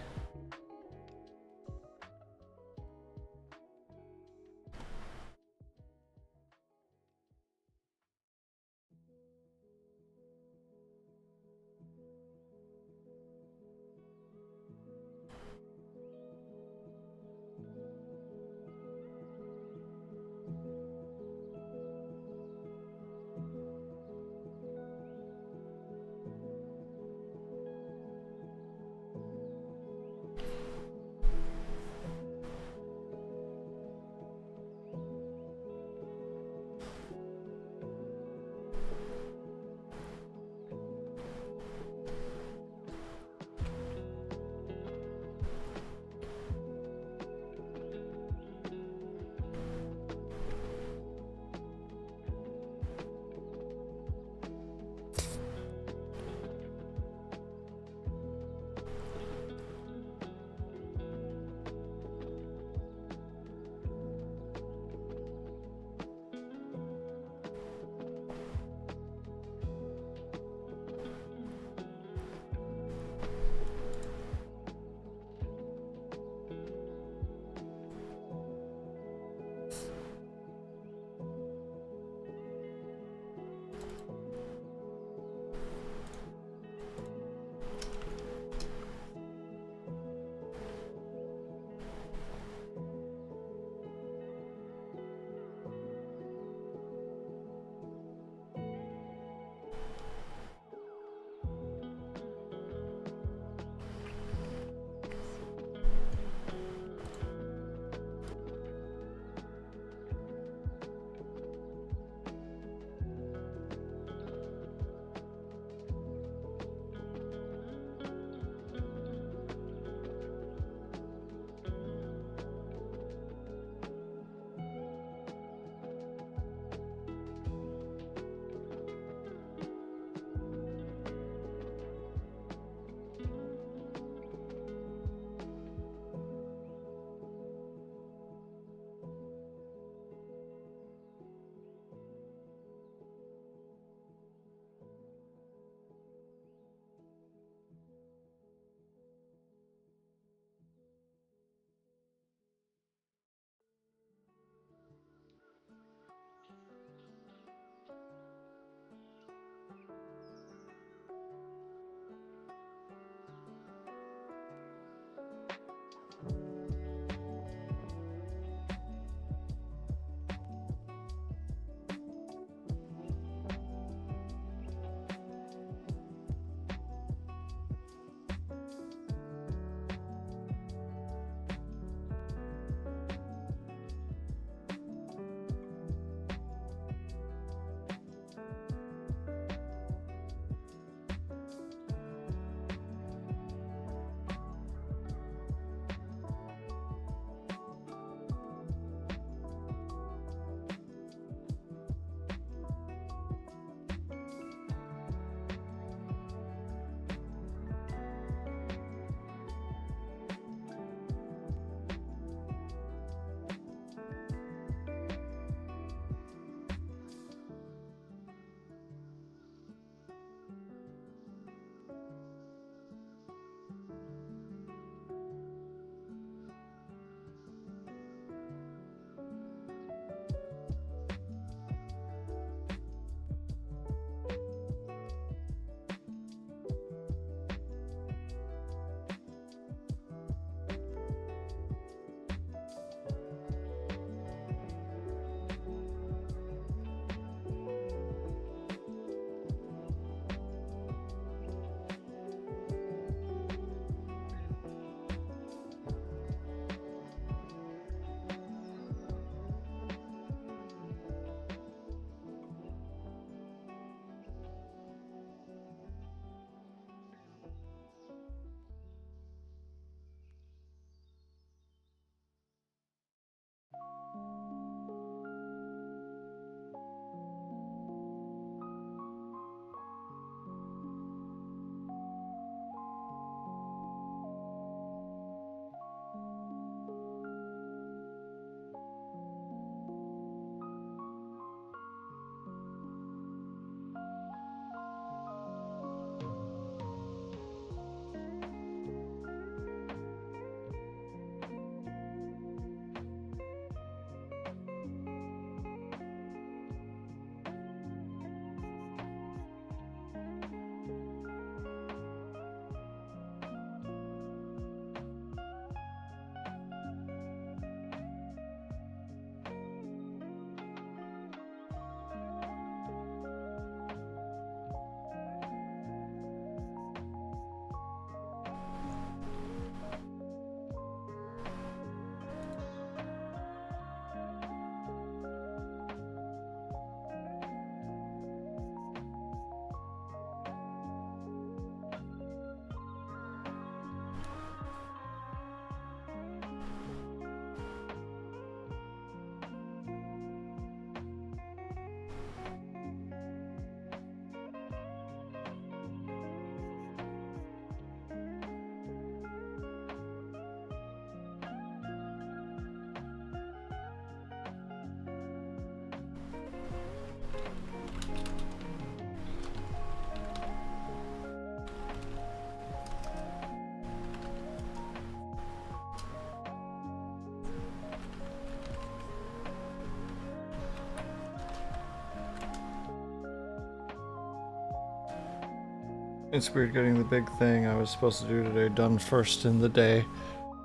It's weird getting the big thing I was supposed to do today done first in the day.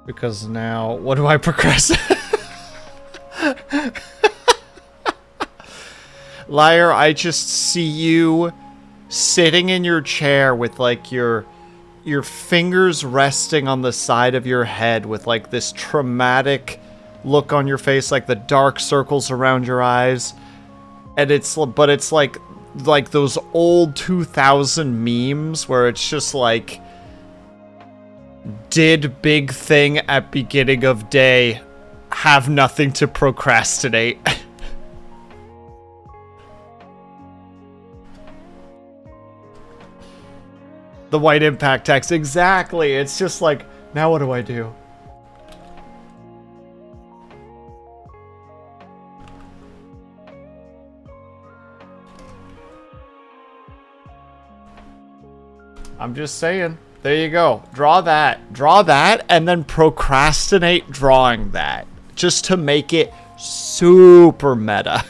Because now, what do I procrastinate? Liar, I just see you sitting in your chair with like your fingers resting on the side of your head with like this traumatic look on your face, like the dark circles around your eyes. And it's like those old 2000 memes where it's just like, did big thing at beginning of day, have nothing to procrastinate. The white impact text, exactly. It's just like, now what do I do? I'm just saying. There you go. Draw that, and then procrastinate drawing that. Just to make it super meta.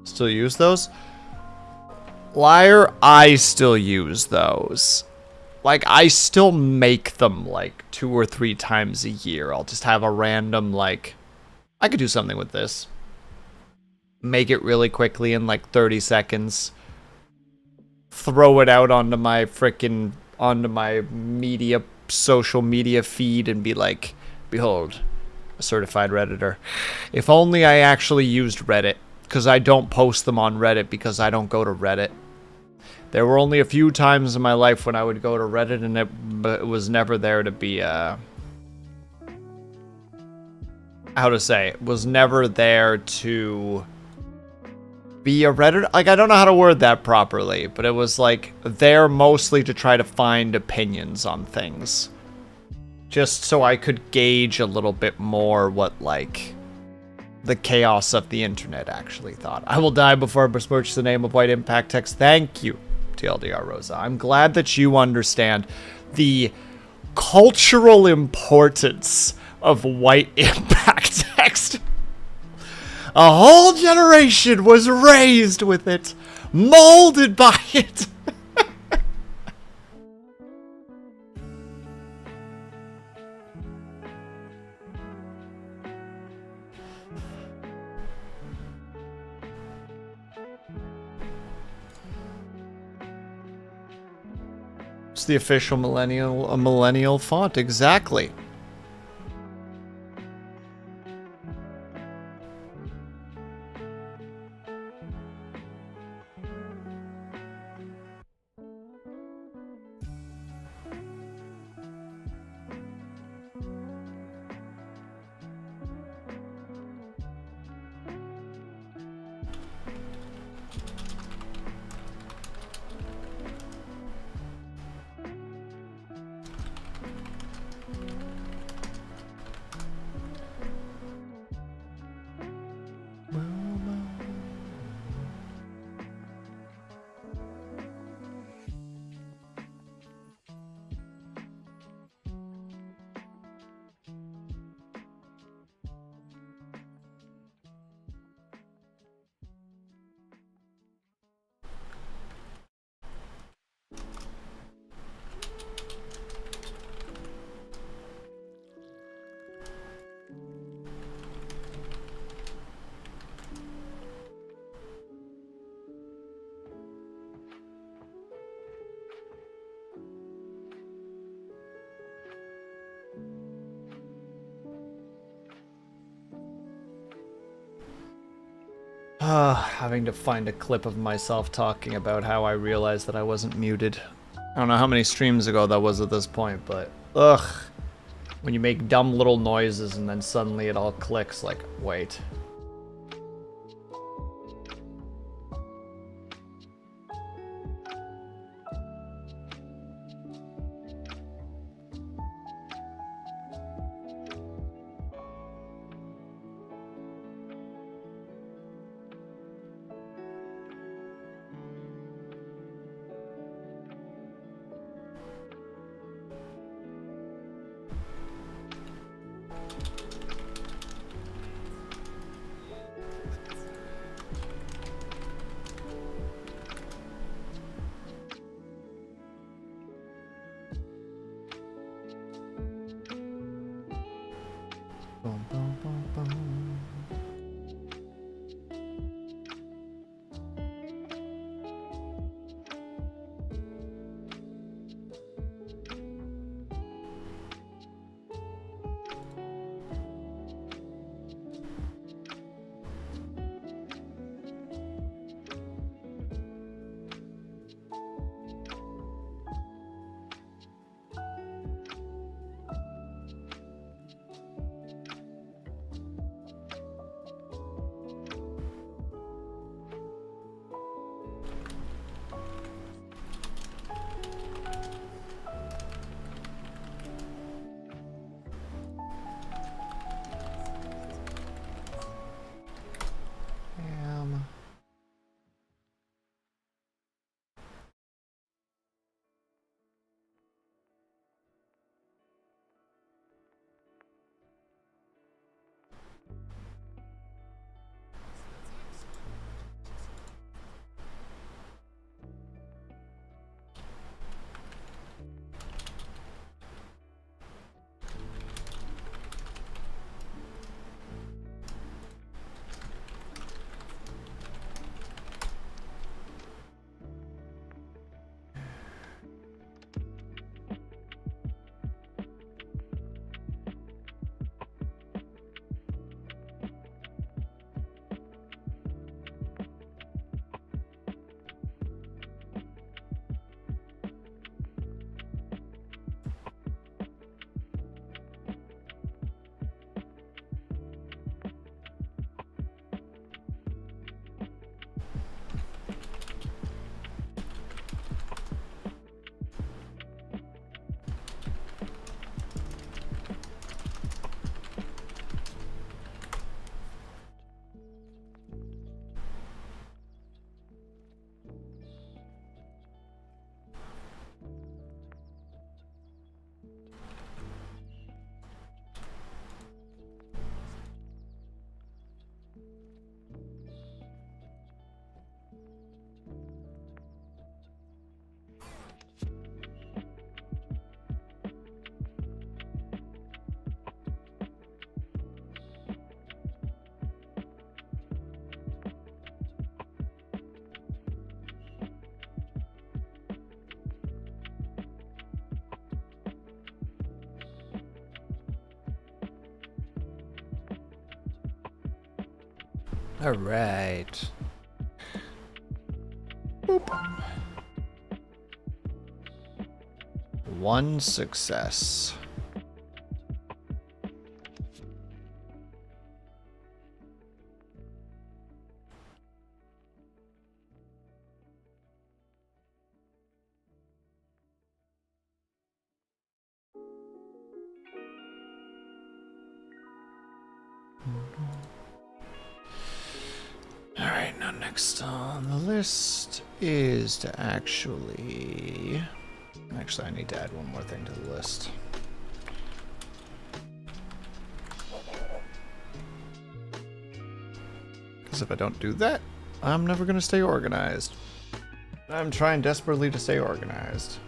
Still use those? Liar, I still use those. Like, I still make them, like, 2 or 3 times a year. I'll just have a random, like, I could do something with this. Make it really quickly in, like, 30 seconds. Throw it out onto my social media feed and be like, behold, a certified Redditor. If only I actually used Reddit. Because I don't post them on Reddit because I don't go to Reddit. There were only a few times in my life when I would go to Reddit and it was never there to be, how to say, it was never there to be a Reddit. Like, I don't know how to word that properly, but it was like there mostly to try to find opinions on things. Just so I could gauge a little bit more what, like, the chaos of the internet actually thought. I will die before I besmirch the name of White Impact Text. Thank you, TLDR Rosa. I'm glad that you understand the cultural importance of White Impact Text. A whole generation was raised with it, molded by it. It's the official millennial font, exactly. Having to find a clip of myself talking about how I realized that I wasn't muted. I don't know how many streams ago that was at this point, but ugh. When you make dumb little noises and then suddenly it all clicks, like, wait. Boom, boom, boom, boom. All right. Boop. One success. Alright, now next on the list is to actually... Actually, I need to add one more thing to the list. Because if I don't do that, I'm never going to stay organized. I'm trying desperately to stay organized.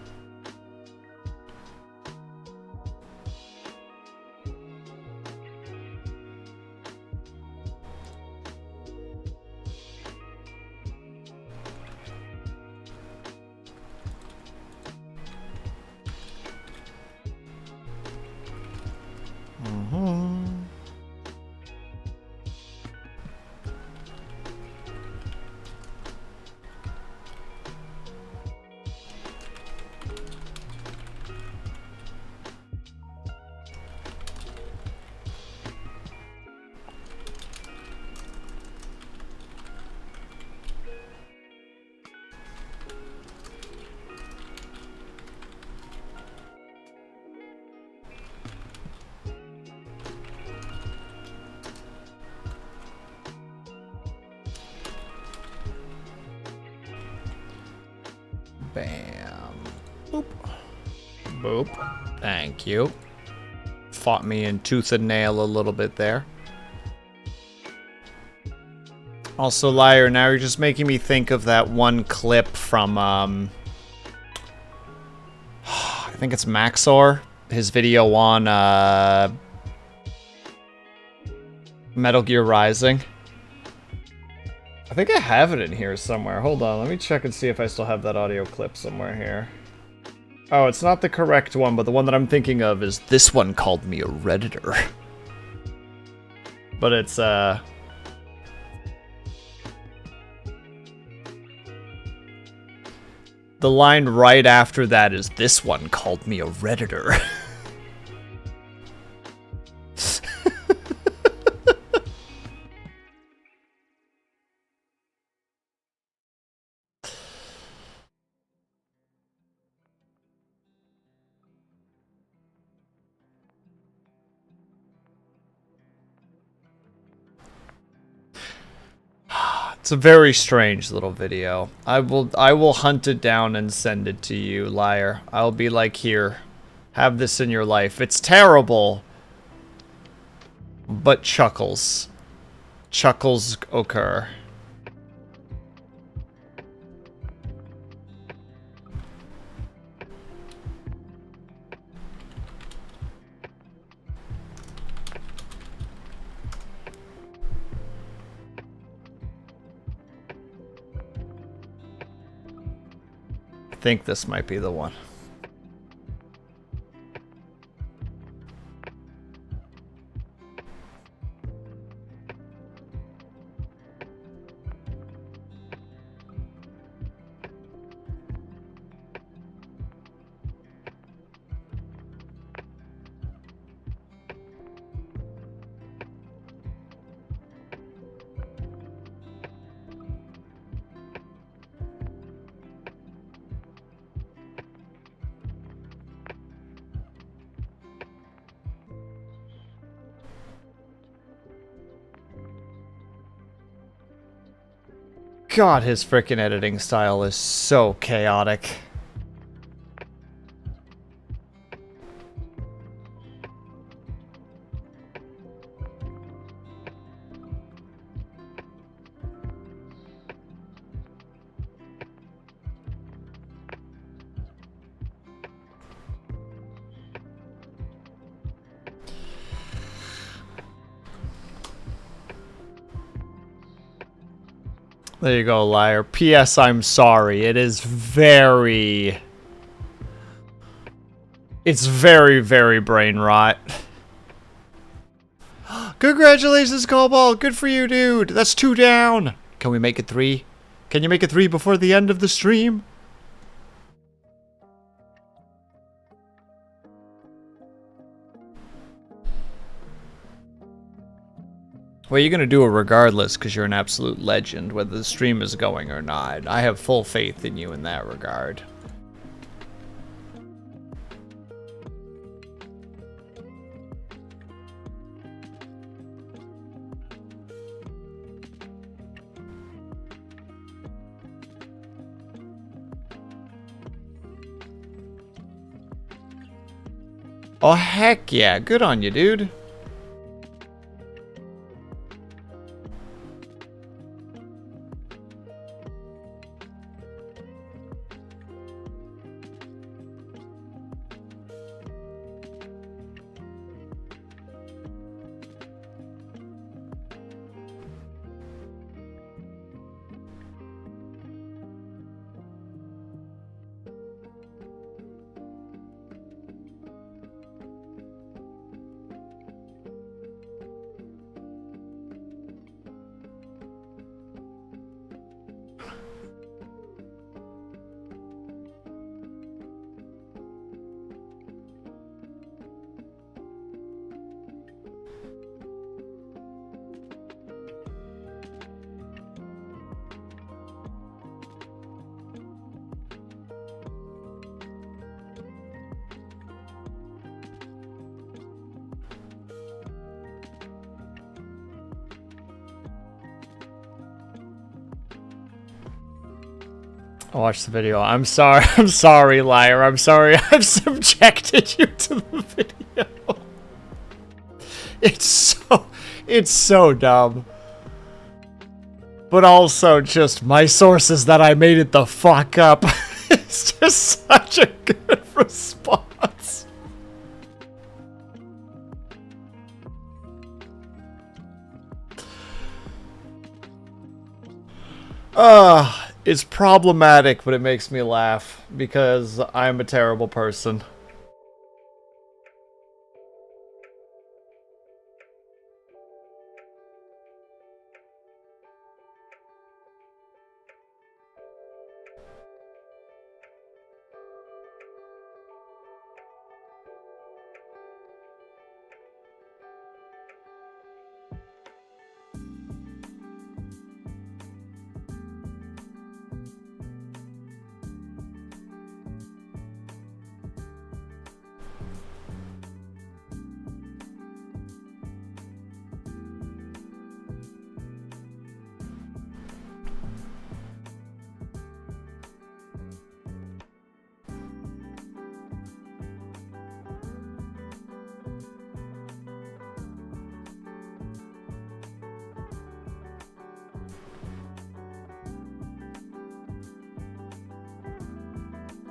Bam. Boop. Boop. Thank you. Fought me in tooth and nail a little bit there. Also, Liar, now you're just making me think of that one clip from, I think it's Maxor. His video on, Metal Gear Rising. I think I have it in here somewhere. Hold on, let me check and see if I still have that audio clip somewhere here. Oh, it's not the correct one, but the one that I'm thinking of is this one called me a Redditor. But it's, the line right after that is this one called me a Redditor. It's a very strange little video. I will hunt it down and send it to you, liar. I'll be like, here, have this in your life. It's terrible, but chuckles occur. I think this might be the one. God, his frickin' editing style is so chaotic. There you go, liar. P.S. I'm sorry. It's very, very brain rot. Congratulations, Cobalt. Good for you, dude. That's 2 down. Can we make it 3? Can you make it 3 before the end of the stream? Well, you're going to do it regardless because you're an absolute legend, whether the stream is going or not. I have full faith in you in that regard. Oh, heck yeah. Good on you, dude. I'll watch the video. I'm sorry. I'm sorry, liar. I'm sorry I've subjected you to the video. It's so dumb. But also just my sources that I made it the fuck up. It's just such a good response. It's problematic, but it makes me laugh because I'm a terrible person.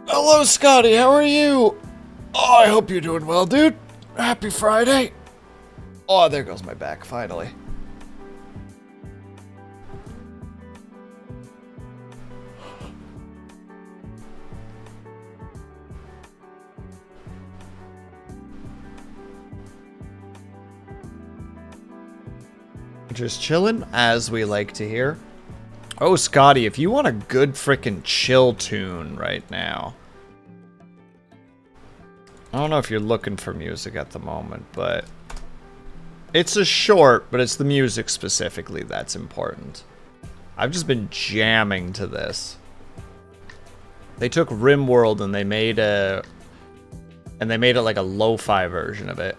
Hello, Scotty. How are you? Oh, I hope you're doing well, dude. Happy Friday. Oh, there goes my back, finally. Just chilling, as we like to hear. Oh, Scotty, if you want a good frickin' chill tune right now. I don't know if you're looking for music at the moment, but it's a short, but it's the music specifically that's important. I've just been jamming to this. They took RimWorld and they made it like a lo-fi version of it.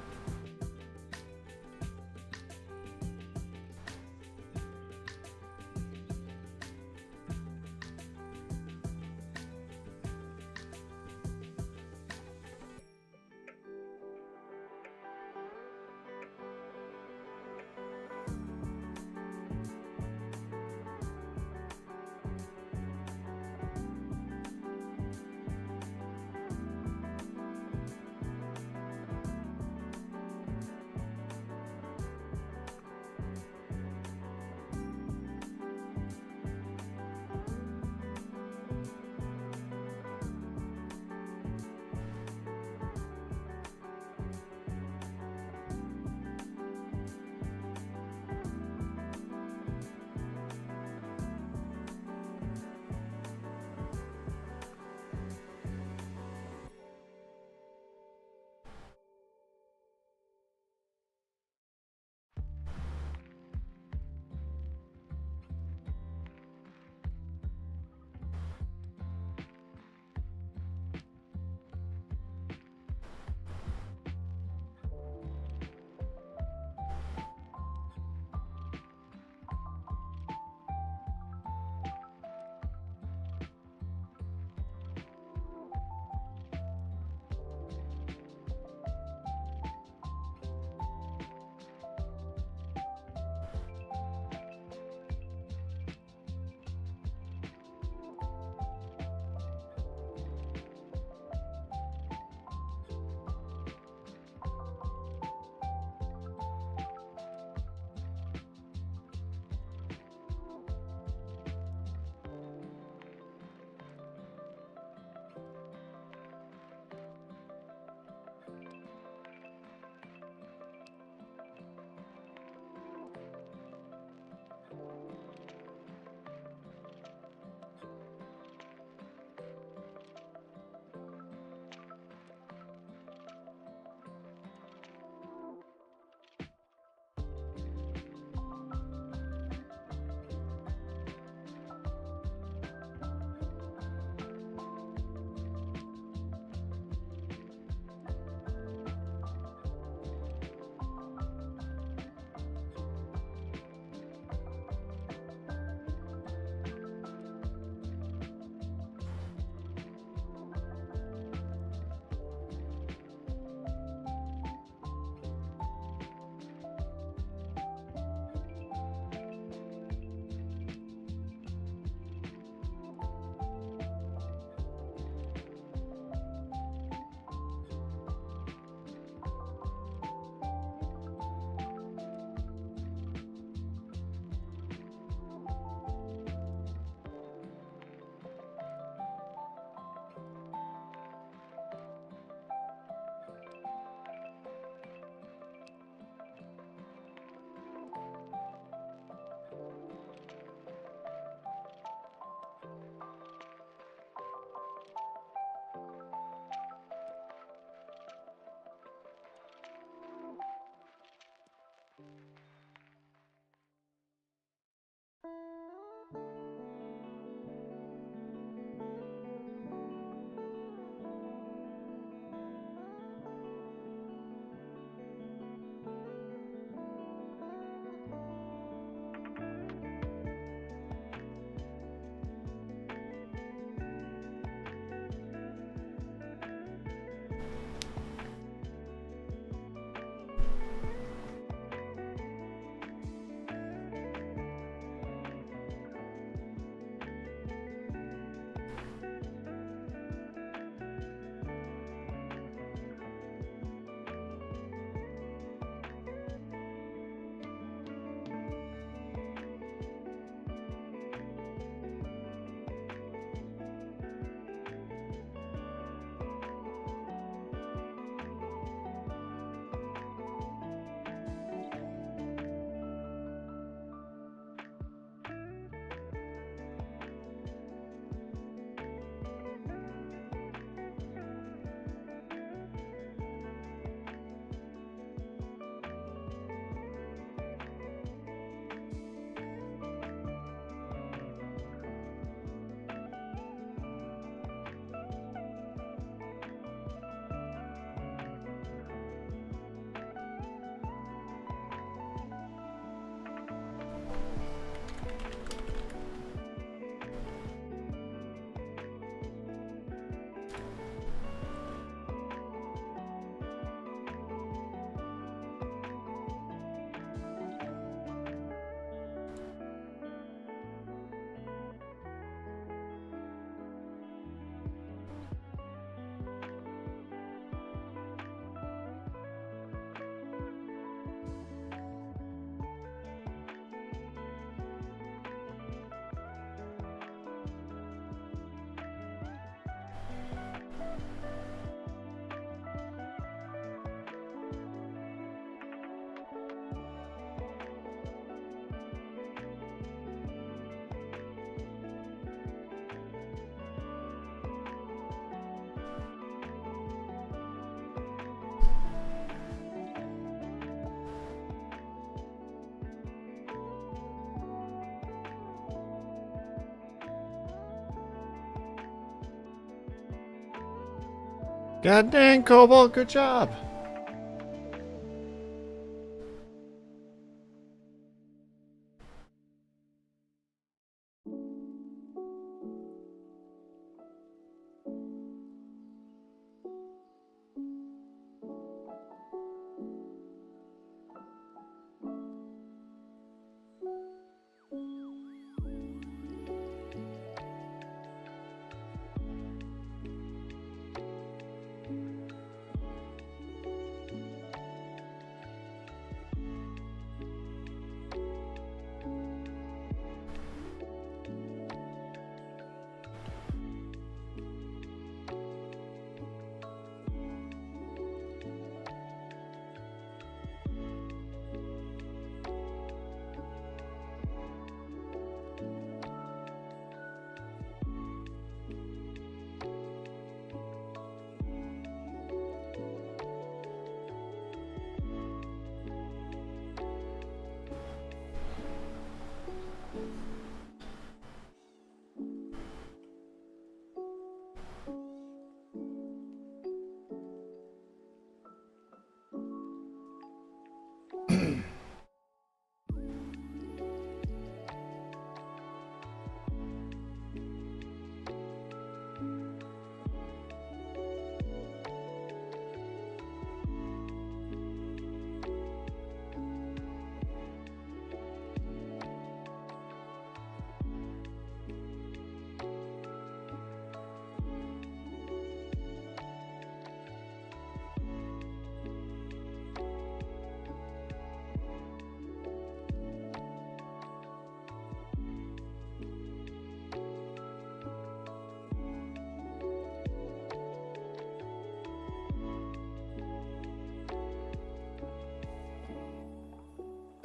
God dang, Cobalt, good job.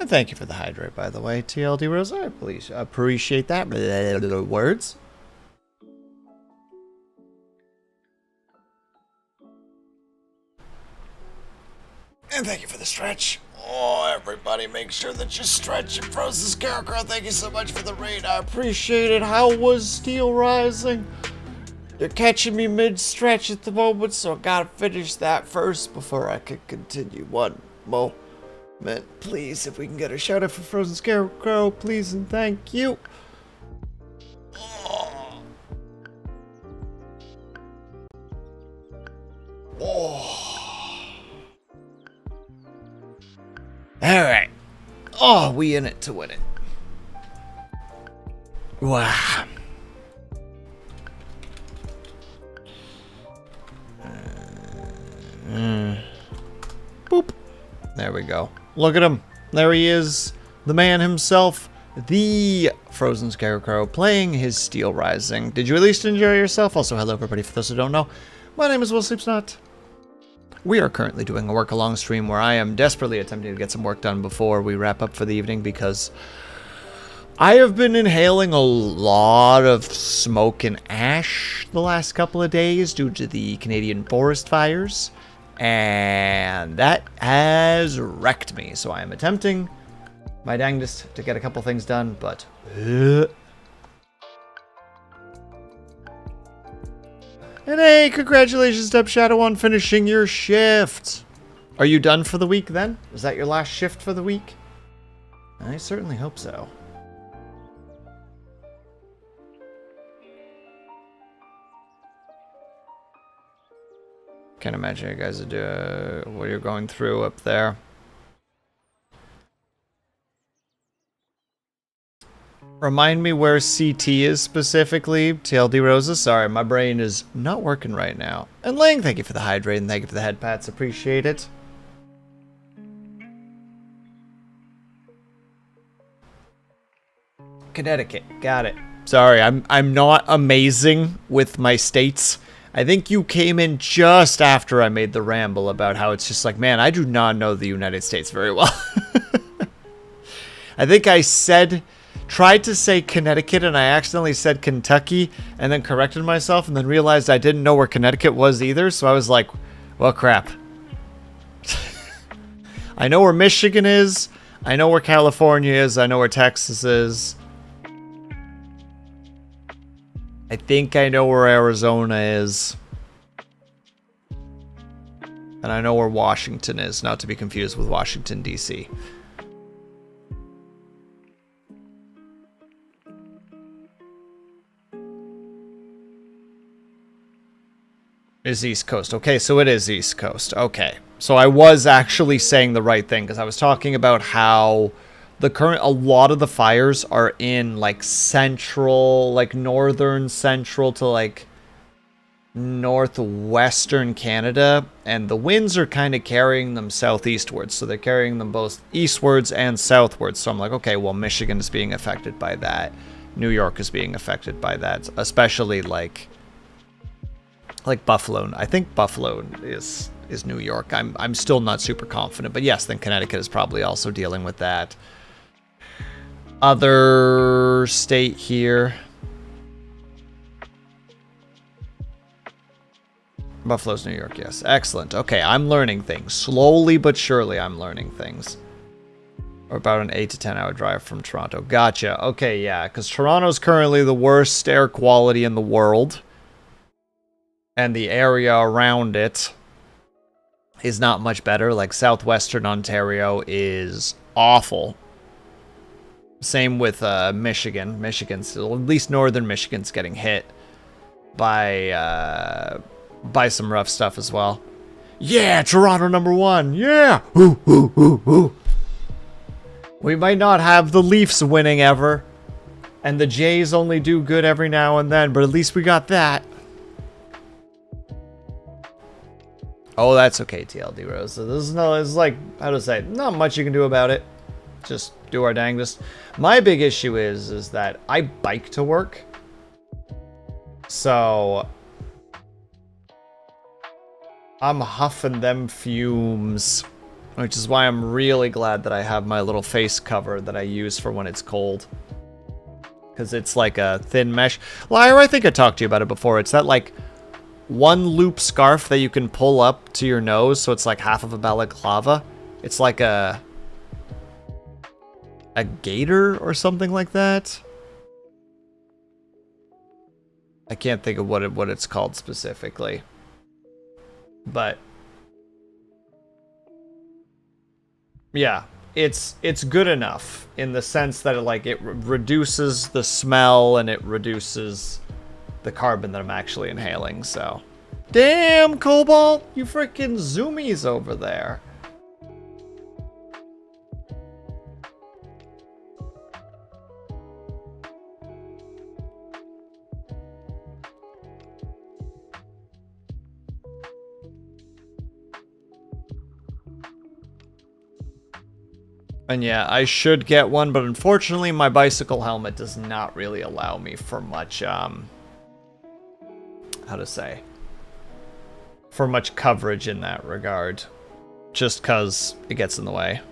And thank you for the hydrate, by the way, TLD Rose. I please appreciate that. Words. And thank you for the stretch. Oh, everybody, make sure that you stretch and Frozen Scarecrow. Thank you so much for the raid. I appreciate it. How was Steel Rising? You're catching me mid-stretch at the moment, so I gotta finish that first before I can continue. One moment, please. If we can get a shout out for Frozen Scarecrow, please and thank you. Oh. Alright. Oh, we in it to win it. Wow. Boop. There we go. Look at him. There he is. The man himself. The Frozen Scarecrow playing his Steel Rising. Did you at least enjoy yourself? Also, hello everybody. For those who don't know, my name is Will Sleeps Not. We are currently doing a work along stream where I am desperately attempting to get some work done before we wrap up for the evening because I have been inhaling a lot of smoke and ash the last couple of days due to the Canadian forest fires, and that has wrecked me. So I am attempting my dangest to get a couple things done, but and hey, congratulations, Dub Shadow, on finishing your shift. Are you done for the week then? Is that your last shift for the week? I certainly hope so. Can't imagine you guys are what you're going through up there. Remind me where CT is specifically. TLD Rosa. Sorry, my brain is not working right now. And Lang, thank you for the hydrate and thank you for the head pats. Appreciate it. Connecticut. Got it. Sorry, I'm not amazing with my states. I think you came in just after I made the ramble about how it's just like, man, I do not know the United States very well. I think I tried to say Connecticut and I accidentally said Kentucky and then corrected myself and then realized I didn't know where Connecticut was either. So I was like, well, crap. I know where Michigan is. I know where California is. I know where Texas is. I think I know where Arizona is. And I know where Washington is, not to be confused with Washington, D.C. Is East Coast. Okay, so it is East Coast. Okay. So I was actually saying the right thing, because I was talking about how a lot of the fires are in, like, central, like, northern central to, like, northwestern Canada, and the winds are kind of carrying them southeastwards, so they're carrying them both eastwards and southwards. So I'm like, okay, well, Michigan is being affected by that. New York is being affected by that, especially like Buffalo. I think Buffalo is New York. I'm still not super confident, but yes, then Connecticut is probably also dealing with that. Other state here. Buffalo's New York, yes. Excellent. Okay, I'm learning things. Slowly but surely I'm learning things. Or about an 8 to 10 hour drive from Toronto. Gotcha. Okay, yeah, because Toronto's currently the worst air quality in the world. And the area around it is not much better. Like, southwestern Ontario is awful. Same with Michigan. Michigan's, at least northern Michigan's getting hit by some rough stuff as well. Yeah, Toronto #1. Yeah. Ooh, ooh, ooh, ooh. We might not have the Leafs winning ever, and the Jays only do good every now and then, but at least we got that. Oh, that's okay, TLD Rose. So this is no, it's like, how to say, not much you can do about it. Just do our dangest. My big issue is that I bike to work. So I'm huffing them fumes, which is why I'm really glad that I have my little face cover that I use for when it's cold. Because it's like a thin mesh. Lyra, I think I talked to you about it before. It's that, like, one loop scarf that you can pull up to your nose, so it's like half of a balaclava. It's like a gaiter or something like that. I can't think of what it's called specifically. But yeah, it's good enough in the sense that it reduces the smell and it reduces the carbon that I'm actually inhaling. So, damn, Cobalt, you freaking zoomies over there. And yeah, I should get one, but unfortunately my bicycle helmet does not really allow me for much, how to say, for much coverage in that regard. Just because it gets in the way.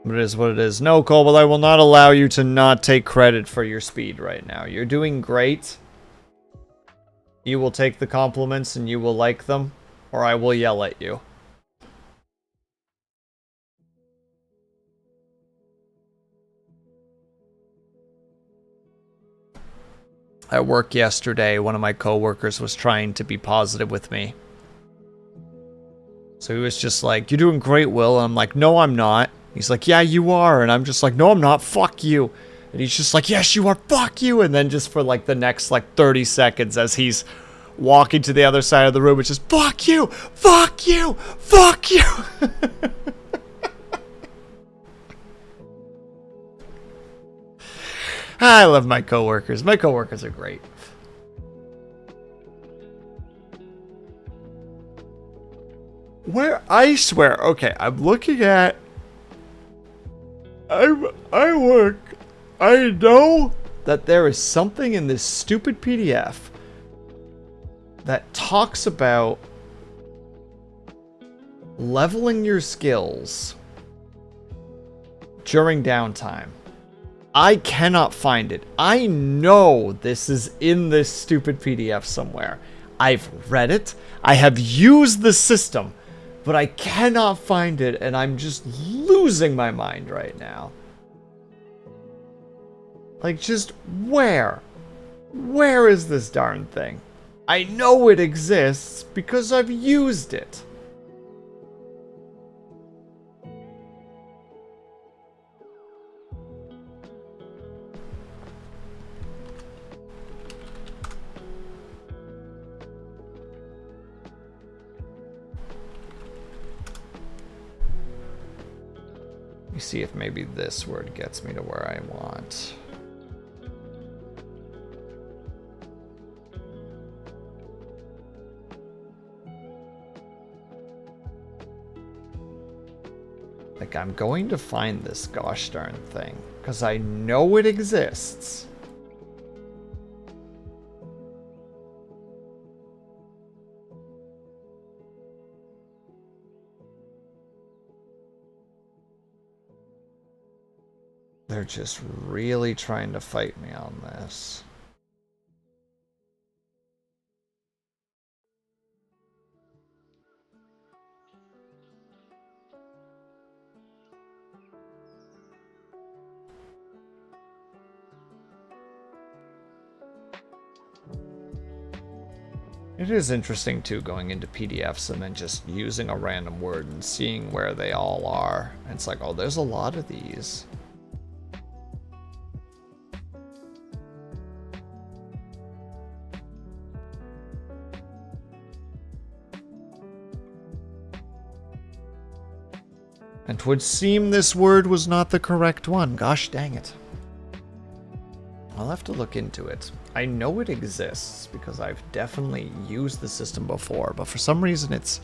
But it is what it is. No, Cobalt, I will not allow you to not take credit for your speed right now. You're doing great. You will take the compliments and you will like them, or I will yell at you. At work yesterday, one of my coworkers was trying to be positive with me. So he was just like, "You're doing great, Will." And I'm like, "No, I'm not." He's like, "Yeah, you are." And I'm just like, "No, I'm not. Fuck you." And he's just like, "Yes, you are. Fuck you." And then just for like the next like 30 seconds as he's walking to the other side of the room, it's just, "Fuck you. Fuck you. Fuck you." I love my coworkers. My coworkers are great. Where, I swear, okay, I'm looking at, I know that there is something in this stupid PDF that talks about leveling your skills during downtime. I cannot find it. I know this is in this stupid PDF somewhere. I've read it. I have used the system, but I cannot find it, and I'm just losing my mind right now. Like, just where? Where is this darn thing? I know it exists because I've used it. Let me see if maybe this word gets me to where I want. Like, I'm going to find this gosh darn thing, because I know it exists. They're just really trying to fight me on this. It is interesting, too, going into PDFs and then just using a random word and seeing where they all are. And it's like, oh, there's a lot of these. And 'twould seem this word was not the correct one. Gosh dang it. I'll have to look into it. I know it exists because I've definitely used the system before, but for some reason it's...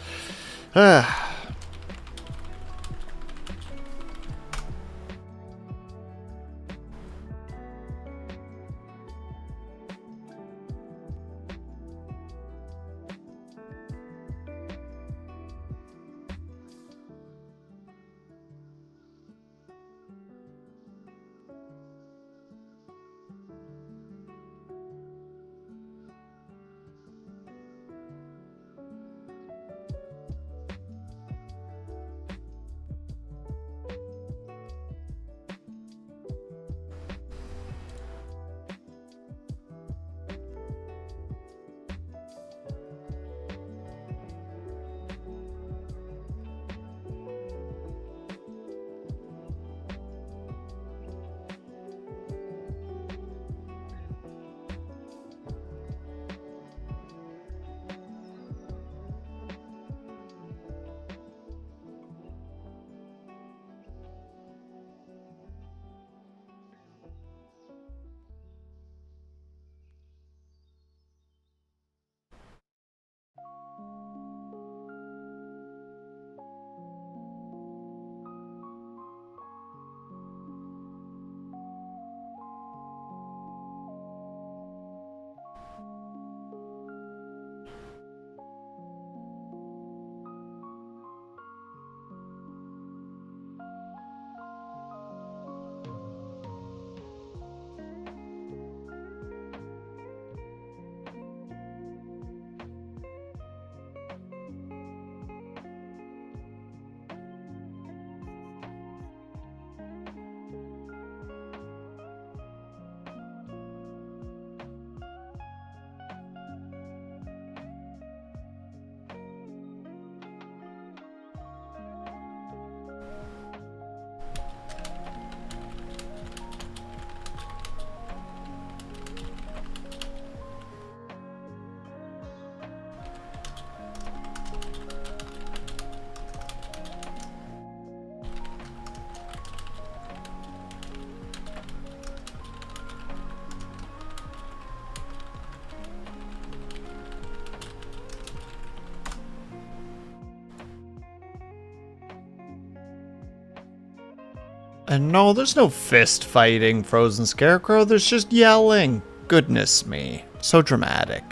And no, there's no fist fighting, Frozen Scarecrow. There's just yelling. Goodness me. So dramatic.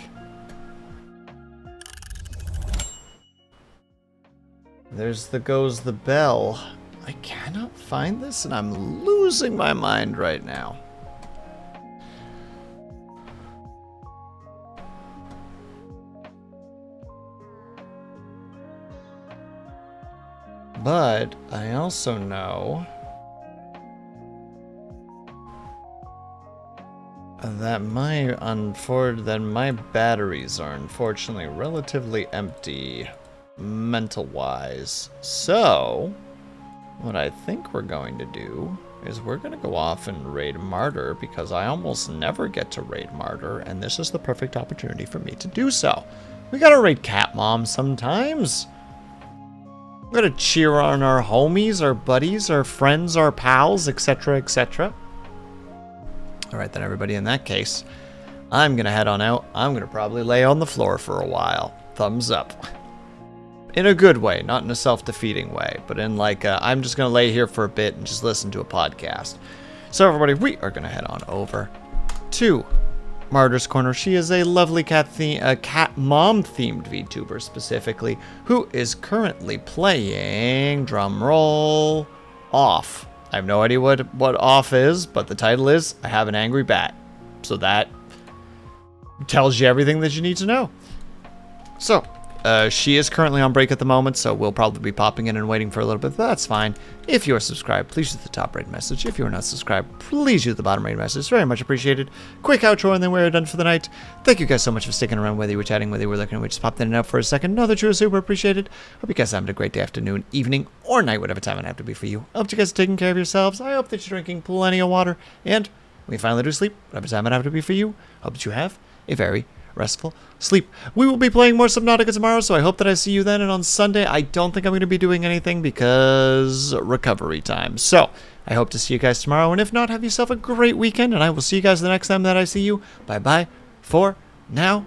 Goes the bell. I cannot find this and I'm losing my mind right now. But I also know... that my batteries are unfortunately relatively empty mental-wise. So, what I think we're going to do is we're going to go off and raid Martyr, because I almost never get to raid Martyr, and this is the perfect opportunity for me to do so. We gotta raid Cat Mom sometimes. We gotta cheer on our homies, our buddies, our friends, our pals, etc., etc. Alright then, everybody, in that case, I'm gonna head on out. I'm gonna probably lay on the floor for a while. Thumbs up. In a good way, not in a self-defeating way, but in like, I'm just going to lay here for a bit and just listen to a podcast. So everybody, we are going to head on over to Martyr's Corner. She is a lovely cat mom-themed VTuber specifically, who is currently playing, drum roll, Off. I have no idea what Off is, but the title is, I Have an Angry Bat. So that tells you everything that you need to know. So, she is currently on break at the moment, so we'll probably be popping in and waiting for a little bit, but that's fine. If you are subscribed, please use the top rated message. If you are not subscribed, please use the bottom rated message. Very much appreciated. Quick outro, and then we're done for the night. Thank you guys so much for sticking around, whether you were chatting, whether you were looking, we just popped in and out for a second. Know that you were super appreciated. Hope you guys are having a great day, afternoon, evening, or night, whatever time it have to be for you. I hope you guys are taking care of yourselves. I hope that you're drinking plenty of water, and when you finally do sleep, whatever time it have to be for you, I hope that you have a very restful sleep. We will be playing more Subnautica tomorrow, so I hope that I see you then. And on Sunday, I don't think I'm going to be doing anything because recovery time. So I hope to see you guys tomorrow. And if not, have yourself a great weekend. And I will see you guys the next time that I see you. Bye bye for now.